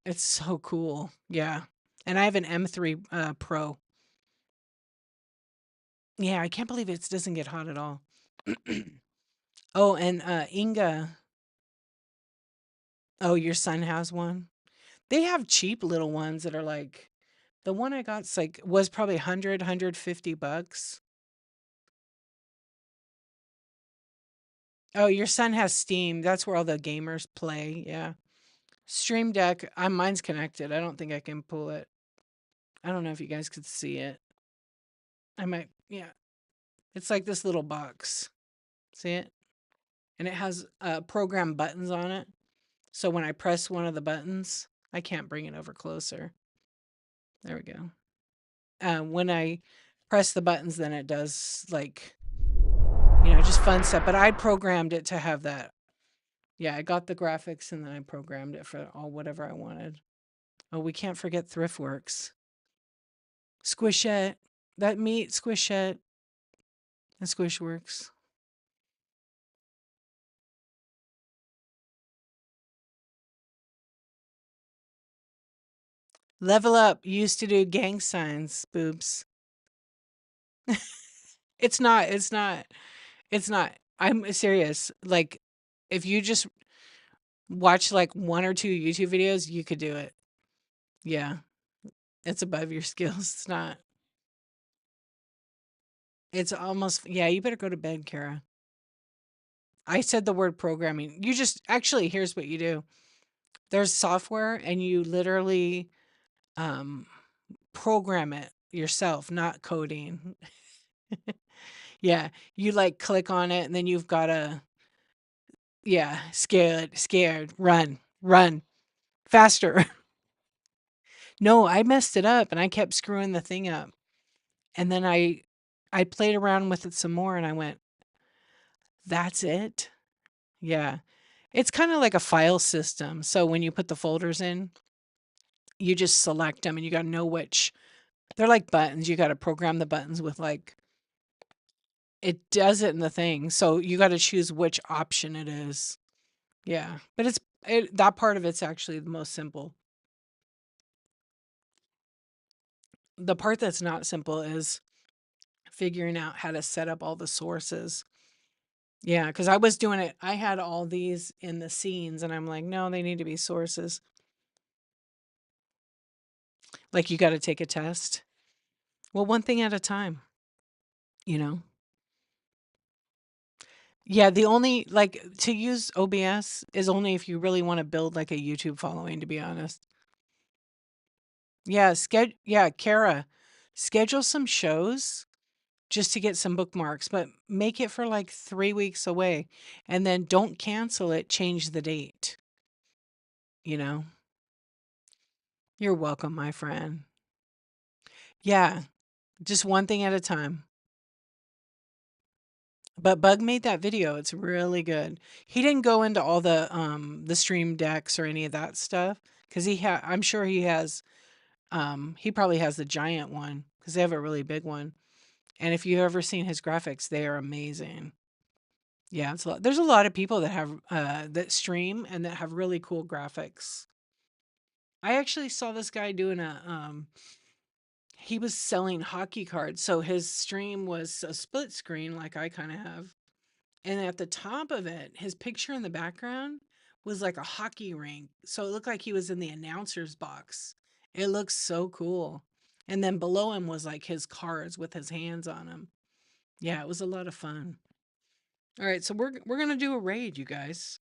it's so cool. Yeah. And I have an M3 Pro. Yeah, I can't believe it doesn't get hot at all. Oh, and Inga, Oh, your son has one? They have cheap little ones that are like the one I got's like was probably 100, $150. Oh, your son has Steam. That's where all the gamers play. Yeah. Stream Deck. Mine's connected. I don't think I can pull it. I don't know if you guys could see it. I might. Yeah. It's like this little box. See it? And it has program buttons on it. So when I press one of the buttons, I can't bring it over closer. There we go. When I press the buttons, then it does like, just fun stuff. But I programmed it to have that. Yeah, I got the graphics and then I programmed it for all whatever I wanted. Oh, we can't forget ThriftWorks. Squishette. That meat, Squishette, and Squishworks. Level Up used to do gang signs, boobs. It's not. It's not. It's not. I'm serious. Like, if you just watch like one or two YouTube videos, you could do it. Yeah. It's above your skills. It's not. It's almost, yeah, you better go to bed, Kara. I said the word programming. You just, actually, here's what you do. There's software and you literally um, program it yourself, not coding. Yeah. You like click on it and then you've got to, yeah, scared, run, faster. No, I messed it up and I kept screwing the thing up. And then I played around with it some more and I went, that's it. Yeah. It's kind of like a file system. So when you put the folders in, you just select them and you got to know which. They're like buttons. You got to program the buttons with like it does it in the thing. So you got to choose which option it is. Yeah. But that part of it's actually the most simple. The part that's not simple is figuring out how to set up all the sources. Yeah, because I was doing it. I had all these in the scenes, and I'm like, no, they need to be sources. Like you got to take a test. Well, one thing at a time, you know? Yeah, the only like to use OBS is only if you really want to build like a YouTube following, to be honest. Yeah, Kara, schedule some shows just to get some bookmarks, but make it for like 3 weeks away and then don't cancel it, change the date, you know? You're welcome, my friend. Yeah, just one thing at a time. But Bug made that video. It's really good. He didn't go into all the stream decks or any of that stuff because I'm sure he has he probably has the giant one because they have a really big one. And if you've ever seen his graphics, they are amazing. Yeah, there's a lot of people that have that stream and that have really cool graphics. I actually saw this guy doing he was selling hockey cards. So his stream was a split screen like I kind of have. And at the top of it, his picture in the background was like a hockey rink. So it looked like he was in the announcer's box. It looks so cool. And then below him was like his cards with his hands on them. Yeah, it was a lot of fun. All right, so we're gonna do a raid, you guys.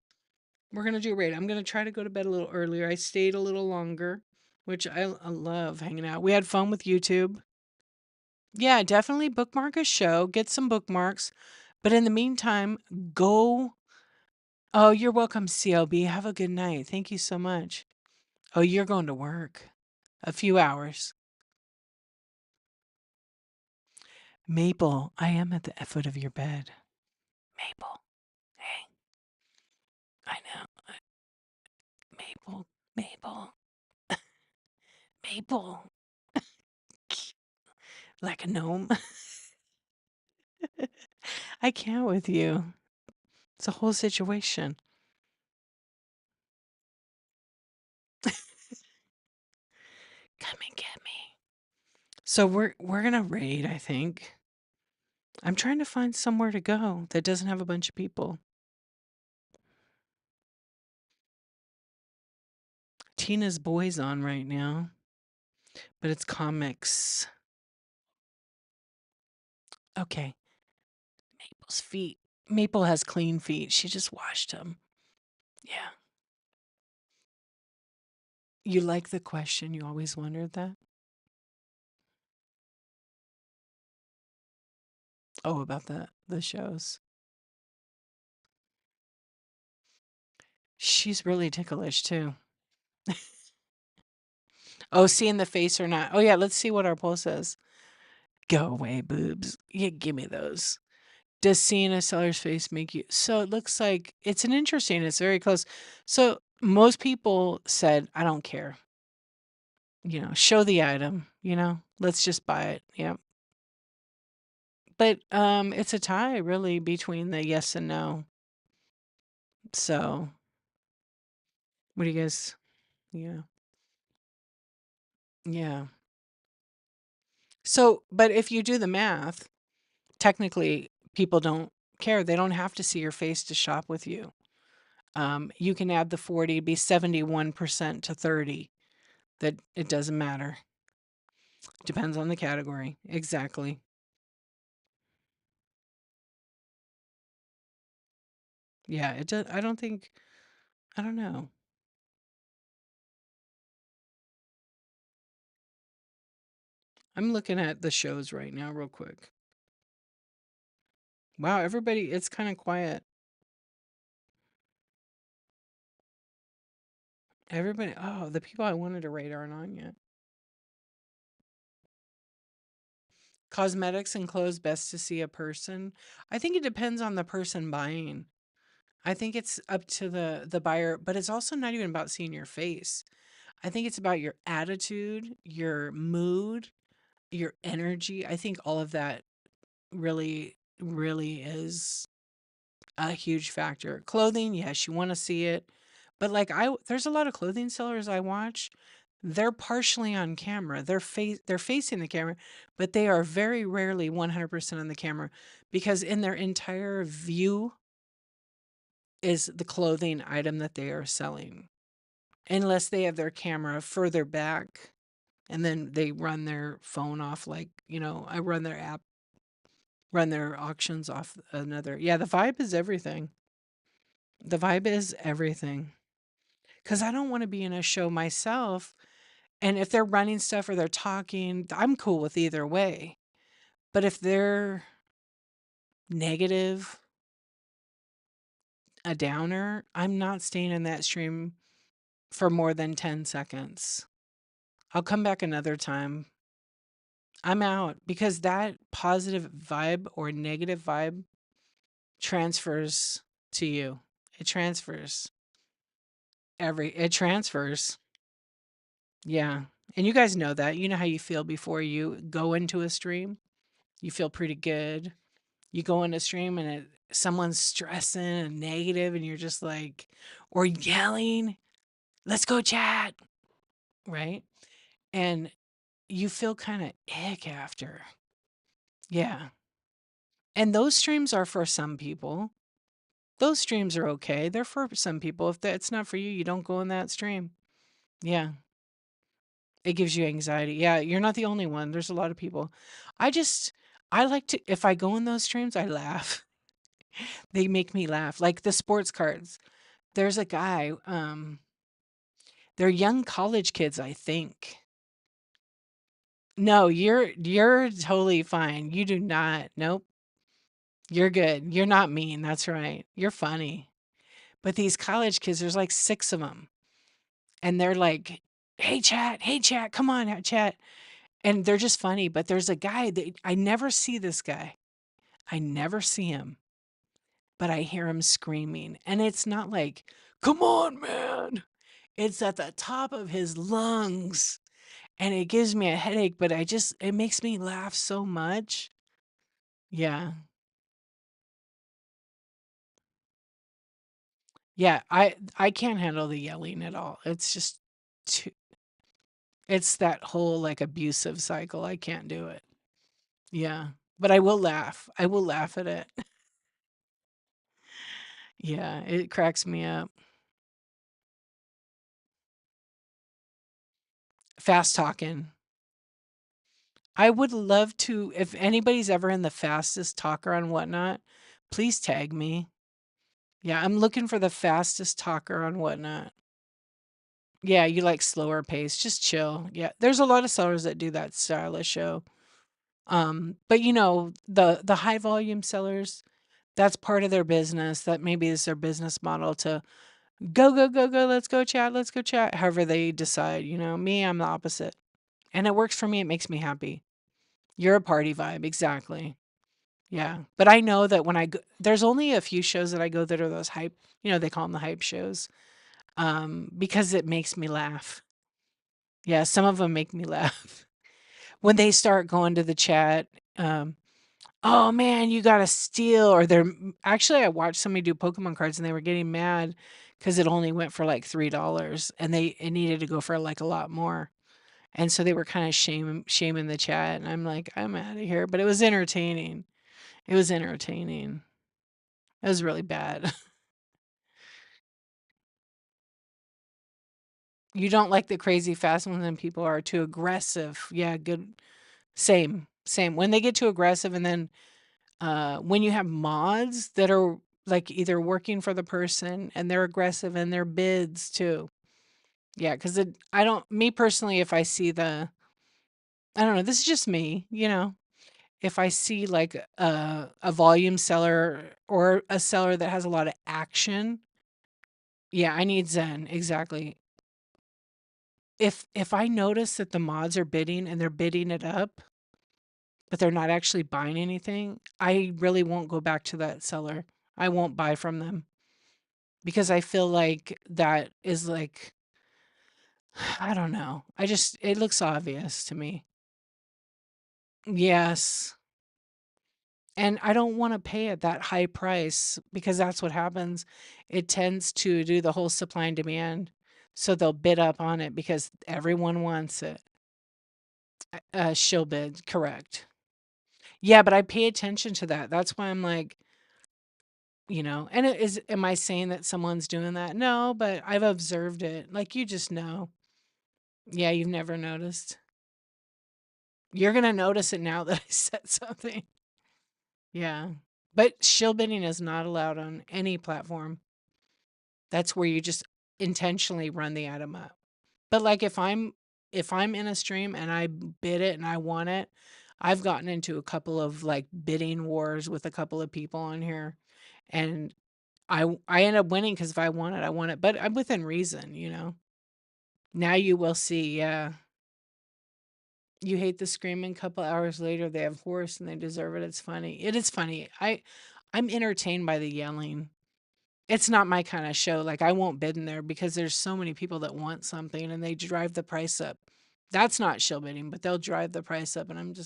We're gonna do a raid. I'm gonna try to go to bed a little earlier. I stayed a little longer, which I love hanging out. We had fun with YouTube. Yeah, definitely bookmark a show, get some bookmarks. But in the meantime, go. Oh, you're welcome, CLB. Have a good night. Thank you so much. Oh, you're going to work. A few hours. Maple, I am at the foot of your bed. Maple. Hey, I know. Maple. Maple. Maple. Like a gnome. I can't with you. It's a whole situation. Come and get me. So we're gonna raid, I think. I'm trying to find somewhere to go that doesn't have a bunch of people. Tina's Boys on right now, but it's comics. Okay. Maple's feet. Maple has clean feet. She just washed them. Yeah. You like the question? You always wondered that? Oh, about the shows. She's really ticklish too. Oh, seeing the face or not. Oh yeah, let's see what our poll says. Go away, boobs. Yeah, give me those. Does seeing a seller's face make you so it looks like it's it's very close. So most people said, I don't care. Show the item, let's just buy it. Yeah. But it's a tie really between the yes and no. So what do you guys yeah. Yeah. So, but if you do the math, technically people don't care. They don't have to see your face to shop with you. You can add the 40, be 71% to 30. That it doesn't matter. Depends on the category. Exactly. Yeah, it does. I don't know. I'm looking at the shows right now, real quick. Wow, everybody, it's kind of quiet. Everybody, oh, the people I wanted to rate aren't on yet. Cosmetics and clothes best to see a person. I think it depends on the person buying. I think it's up to the buyer, but it's also not even about seeing your face. I think it's about your attitude, your mood, your energy. I think all of that really, really is a huge factor. Clothing, yes, you want to see it. But there's a lot of clothing sellers I watch. They're partially on camera. They're facing the camera, but they are very rarely 100% on the camera because in their entire view is the clothing item that they are selling. Unless they have their camera further back and then they run their phone off I run their app, run their auctions off another. Yeah, the vibe is everything. The vibe is everything. Because I don't want to be in a show myself. And if they're running stuff or they're talking, I'm cool with either way. But if they're negative, a downer, I'm not staying in that stream for more than 10 seconds. I'll come back another time. I'm out because that positive vibe or negative vibe transfers to you. It transfers. It transfers. Yeah. And you guys know that. You know how you feel before you go into a stream. You feel pretty good. You go in a stream and someone's stressing and negative and you're just like, or yelling, let's go chat. Right. And you feel kind of ick after. Yeah. And those streams are for some people. Those streams are okay. They're for some people. If that's not for you, you don't go in that stream. Yeah. It gives you anxiety. Yeah, you're not the only one. There's a lot of people. I like to, if I go in those streams, I laugh. They make me laugh. Like the sports cards. There's a guy, they're young college kids, I think. No, you're totally fine. You do not. Nope. You're good. You're not mean. That's right. You're funny. But these college kids, there's like 6 of them. And they're like, hey chat, come on, chat. And they're just funny, but there's a guy that I never see this guy. I never see him, but I hear him screaming. And it's not like, come on, man. It's at the top of his lungs. And it gives me a headache, but it makes me laugh so much. Yeah. Yeah. I can't handle the yelling at all. It's just too, it's that whole like abusive cycle. I can't do it. Yeah. But I will laugh. I will laugh at it. Yeah. It cracks me up. Fast talking. I would love to, if anybody's ever in the fastest talker on Whatnot, please tag me. Yeah, I'm looking for the fastest talker on Whatnot. Yeah, you like slower pace, just chill. Yeah, there's a lot of sellers that do that style of show. But you know, the high volume sellers, that's part of their business. That maybe is their business model to go, go, go, go, let's go chat. However they decide, you know, me, I'm the opposite. And it works for me, it makes me happy. You're a party vibe, exactly. Yeah. But I know that when I go, there's only a few shows that I go that are those hype, you know, they call them the hype shows. Because it makes me laugh. Yeah, some of them make me laugh. When they start going to the chat, um, oh man, you got to steal, or they're actually, I watched somebody do Pokemon cards and they were getting mad because it only went for like $3 and it needed to go for like a lot more. And so they were kind of shaming the chat. And I'm like, I'm out of here. But it was entertaining. It was entertaining. It was really bad. You don't like the crazy fast ones and people are too aggressive. Yeah, good. Same, same. When they get too aggressive, and then when you have mods that are like either working for the person and they're aggressive in their bids too. Yeah, because I don't, me personally, if I see I don't know, this is just me, you know, if I see like a volume seller or a seller that has a lot of action, yeah, I need Zen, exactly. If I notice that the mods are bidding and they're bidding it up, but they're not actually buying anything, I really won't go back to that seller. I won't buy from them because I feel like that is like, I don't know. It looks obvious to me. Yes. And I don't want to pay at that high price because that's what happens. It tends to do the whole supply and demand. So they'll bid up on it because everyone wants it. She'll bid, correct. Yeah, but I pay attention to that. That's why I'm like, you know, and am I saying that someone's doing that? No, but I've observed it. Like you just know. Yeah, you've never noticed. You're going to notice it now that I said something. Yeah. But shill bidding is not allowed on any platform. That's where you just intentionally run the item up. But like if I'm in a stream and I bid it and I want it, I've gotten into a couple of like bidding wars with a couple of people on here, and I end up winning because if I want it, I want it. But I'm within reason, you know. Now you will see, yeah. You hate the screaming, couple hours later they have horse and they deserve it. It's funny. It is funny. I'm entertained by the yelling. It's not my kind of show. Like I won't bid in there because there's so many people that want something and they drive the price up. That's not shill bidding, but they'll drive the price up and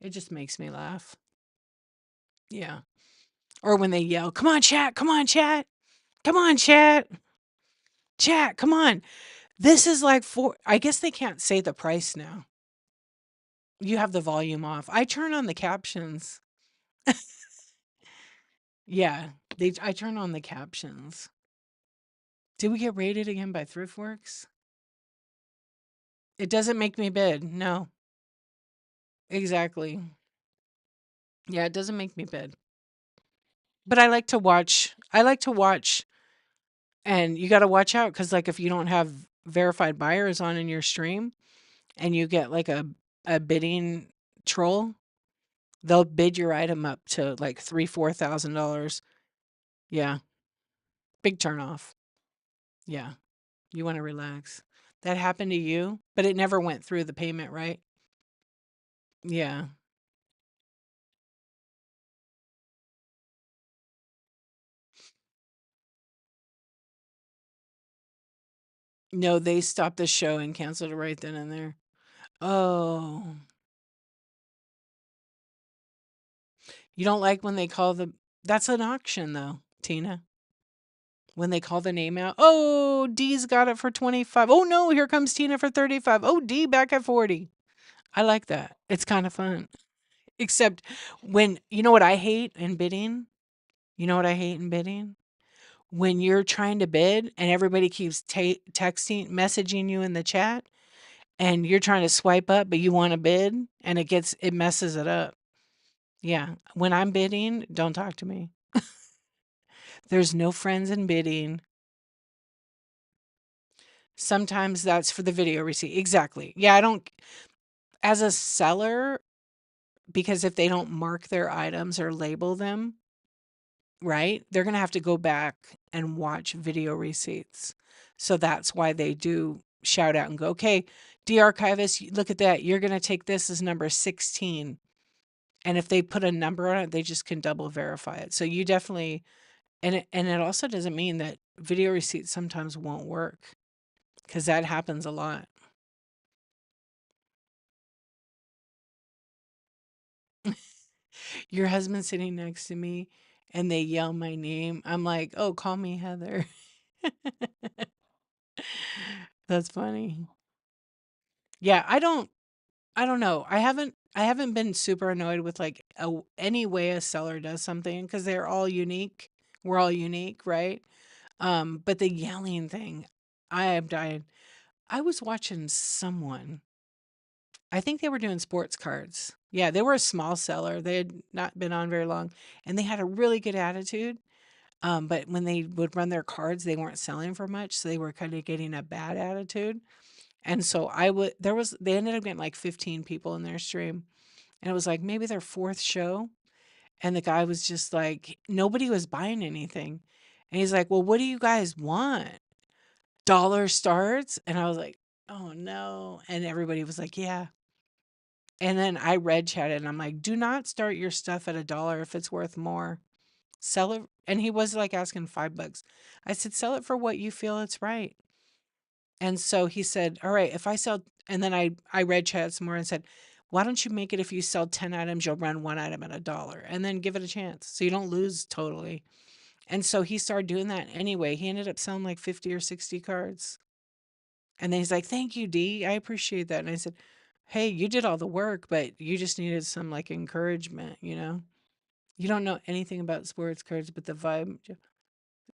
it just makes me laugh. Yeah. Or when they yell, "Come on, chat. Come on, chat. Come on, chat. Chat, come on. This is like I guess they can't say the price now. You have the volume off. I turn on the captions. Yeah, I turn on the captions. Did we get rated again by Thriftworks? It doesn't make me bid. No, exactly. Yeah, it doesn't make me bid. But I like to watch. And you got to watch out because, like, if you don't have verified buyers on in your stream and you get like a bidding troll, they'll bid your item up to like $3,000-4,000. Yeah, big turnoff. Yeah, you want to relax. That happened to you, but it never went through the payment, right? Yeah. No, they stopped the show and canceled it right then and there. Oh, you don't like when they call that's an auction though, Tina. When they call the name out, oh, D's got it for 25. Oh no, here comes Tina for 35. Oh, D back at 40. I like that. It's kind of fun. Except when, you know what I hate in bidding? You know what I hate in bidding? When you're trying to bid and everybody keeps texting, messaging you in the chat, and you're trying to swipe up, but you want to bid, and it messes it up. Yeah. When I'm bidding, don't talk to me. There's no friends in bidding. Sometimes that's for the video receipt. Exactly. Yeah, I don't, as a seller, because if they don't mark their items or label them, right, they're going to have to go back and watch video receipts. So that's why they do shout out and go, okay, de-archivist, look at that. You're going to take this as number 16. And if they put a number on it, they just can double verify it. So you definitely, and it also doesn't mean that video receipts sometimes won't work, because that happens a lot. Your husband sitting next to me and they yell my name. I'm like, "Oh, call me Heather." That's funny. Yeah, I don't know. I haven't been super annoyed with like any way a seller does something, because they're all unique. We're all unique, right? But the yelling thing, I am dying. I was watching someone. I think they were doing sports cards. Yeah, they were a small seller. They had not been on very long, and they had a really good attitude. But when they would run their cards, they weren't selling for much, so they were kind of getting a bad attitude. And so they ended up getting like 15 people in their stream, and it was like maybe their fourth show. And the guy was just like, nobody was buying anything. And he's like, well, what do you guys want? Dollar starts? And I was like, oh no. And everybody was like, yeah. And then I red chatted and I'm like, do not start your stuff at $1 if it's worth more. Sell it. And he was like asking $5. I said, sell it for what you feel it's right. And so he said, all right, if I sell, and then I read chat some more and said, why don't you make it, if you sell 10 items, you'll run one item at $1 and then give it a chance so you don't lose totally. And so he started doing that anyway. He ended up selling like 50 or 60 cards. And then he's like, thank you, D. I appreciate that. And I said, hey, you did all the work, but you just needed some like encouragement, you know? You don't know anything about sports cards, but the vibe,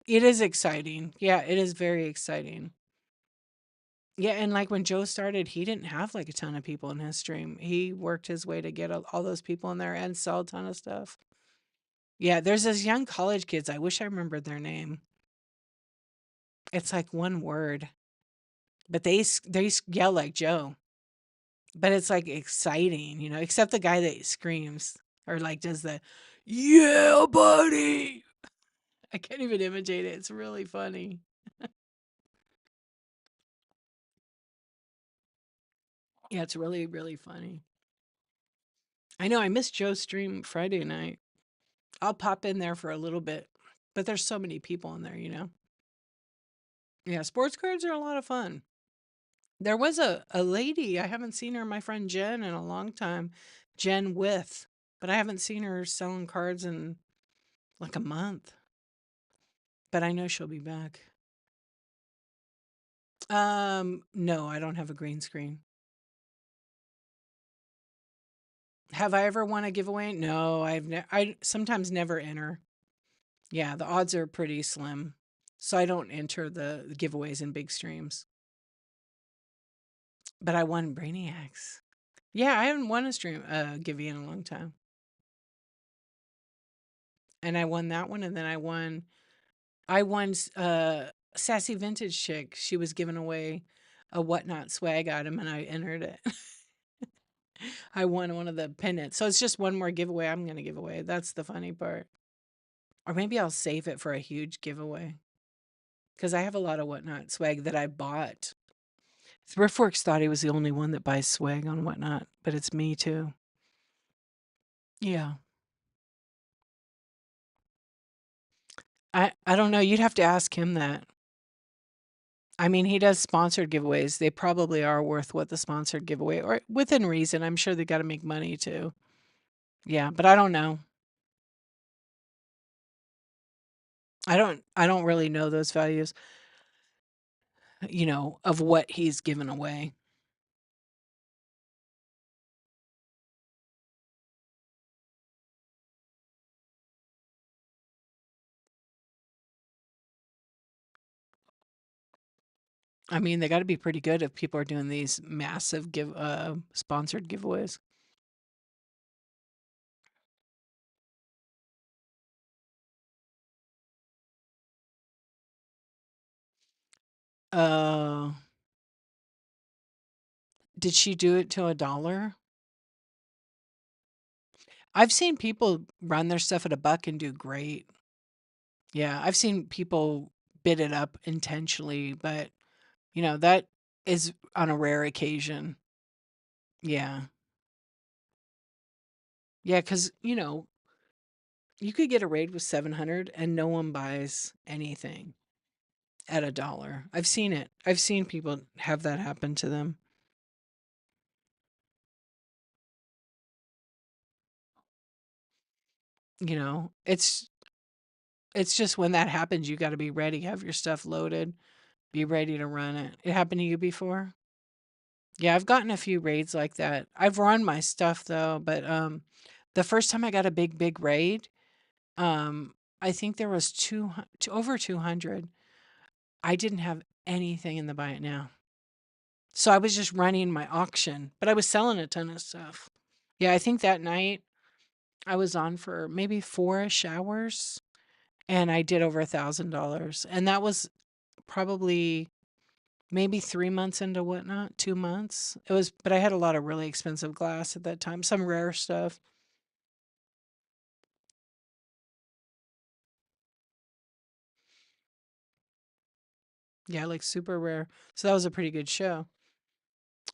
it is exciting. Yeah, it is very exciting. Yeah, and like when Joe started, he didn't have like a ton of people in his stream. He worked his way to get all those people in there and sell a ton of stuff. Yeah, there's those young college kids. I wish I remembered their name. It's like one word, but they yell like Joe. But it's like exciting, except the guy that screams or like does the yeah, buddy. I can't even imitate it. It's really funny. Yeah, it's really, really funny. I know I missed Joe's stream Friday night. I'll pop in there for a little bit, but there's so many people in there. Yeah, sports cards are a lot of fun. There was a lady, I haven't seen her, my friend Jen, in a long time. Jen with, but I haven't seen her selling cards in like a month. But I know she'll be back. No, I don't have a green screen. Have I ever won a giveaway? No, I sometimes never enter. Yeah, the odds are pretty slim. So I don't enter the giveaways in big streams. But I won Brainiacs. Yeah, I haven't won a stream givey in a long time. And I won that one, and then I won Sassy Vintage Chick. She was giving away a Whatnot swag item, and I entered it. I won one of the pennants. So it's just one more giveaway I'm going to give away. That's the funny part. Or maybe I'll save it for a huge giveaway, because I have a lot of Whatnot swag that I bought. Thriftworks thought he was the only one that buys swag on Whatnot, but it's me too. Yeah. I don't know. You'd have to ask him that. I mean, he does sponsored giveaways. They probably are worth what the sponsored giveaway, or within reason. I'm sure they got to make money too. Yeah, but I don't know. I don't really know those values, of what he's given away. I mean, they got to be pretty good if people are doing these massive sponsored giveaways. Uh, did she do it to $1? I've seen people run their stuff at $1 and do great. Yeah, I've seen people bid it up intentionally, but that is on a rare occasion. Yeah. Yeah, because you could get a raid with 700 and no one buys anything at $1. I've seen it. I've seen people have that happen to them. It's just when that happens, you got to be ready, have your stuff loaded, be ready to run it. It happened to you before? Yeah, I've gotten a few raids like that. I've run my stuff though, but the first time I got a big raid, um I think there was over 200. I didn't have anything in the buy it now. So I was just running my auction, but I was selling a ton of stuff. Yeah, I think that night I was on for maybe 4-ish hours and I did over $1,000. And that was probably maybe 3 months into Whatnot, 2 months. But I had a lot of really expensive glass at that time, some rare stuff. Yeah, like super rare. So that was a pretty good show.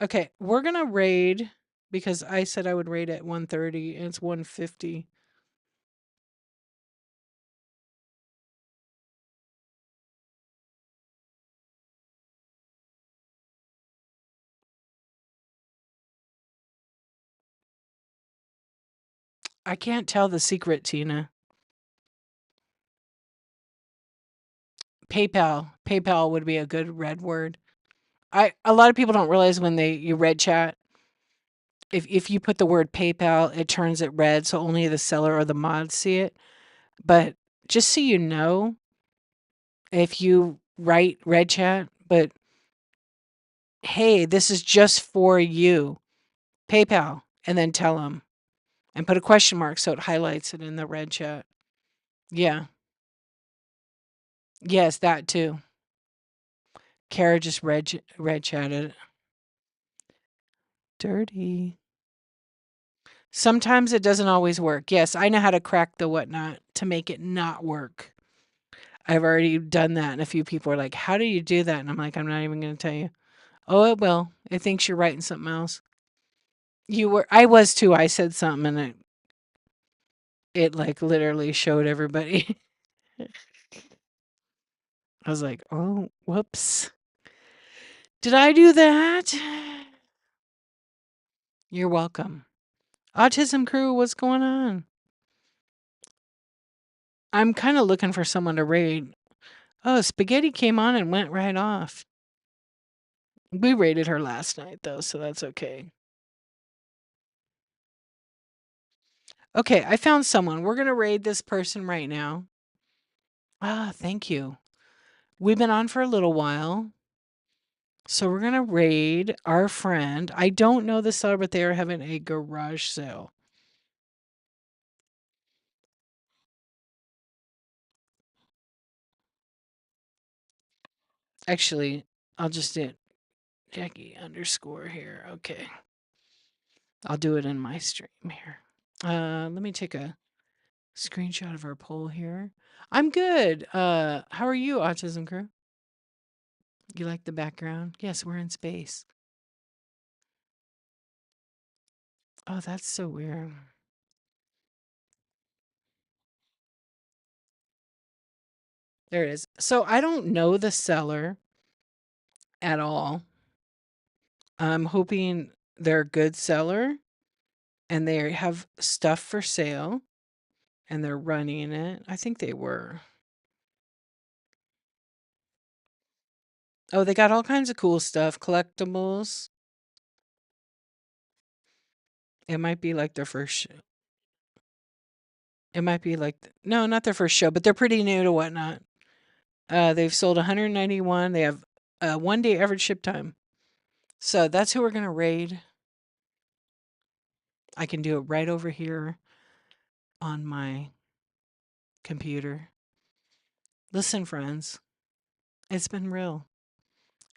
Okay, we're gonna raid because I said I would raid at 130 and it's 150. I can't tell the secret, Tina. PayPal would be a good red word. A lot of people don't realize when you red chat, if you put the word PayPal, it turns it red, so only the seller or the mods see it. But just so you know, if you write red chat, but hey, this is just for you, PayPal, and then tell them and put a question mark so it highlights it in the red chat. Yeah. Yes, that too. Kara just red chatted. Dirty. Sometimes it doesn't always work. Yes, I know how to crack the whatnot to make it not work. I've already done that, and a few people are like, "How do you do that?" And I'm like, "I'm not even going to tell you." Oh, it will. It thinks you're writing something else. I was too. I said something, and it like literally showed everybody. I was like, "Oh, whoops. Did I do that?" You're welcome. Autism crew, what's going on? I'm kind of looking for someone to raid. Oh, Spaghetti came on and went right off. We raided her last night, though, so that's okay. Okay, I found someone. We're going to raid this person right now. Ah, thank you. We've been on for a little while. So we're going to raid our friend. I don't know the seller, but they are having a garage sale. Actually, I'll just do Jackie _ here. Okay. I'll do it in my stream here. Let me take a screenshot of our poll here. I'm good. How are you, Autism Crew? You like the background? Yes, we're in space. Oh, that's so weird. There it is. So I don't know the seller at all. I'm hoping they're a good seller and they have stuff for sale and they're running it. I think they were. Oh, they got all kinds of cool stuff, collectibles. It might be like their first show. It might be like, no, not their first show, but they're pretty new to Whatnot. They've sold 191. They have 1-day average ship time. So that's who we're going to raid. I can do it right over here on my computer. Listen, friends, it's been real.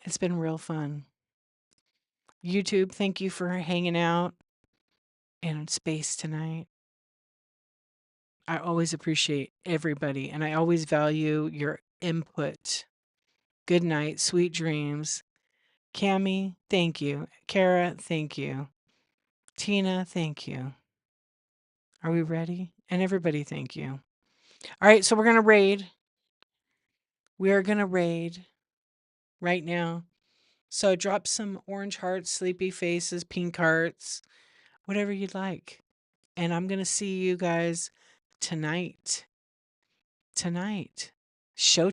It's been real fun. YouTube, thank you for hanging out in space tonight. I always appreciate everybody, and I always value your input. Good night, sweet dreams. Cami, thank you. Kara, thank you. Tina, thank you. Are we ready? And everybody, thank you. All right, so we're going to raid. We are going to raid right now. So drop some orange hearts, sleepy faces, pink hearts, whatever you'd like. And I'm going to see you guys tonight. Show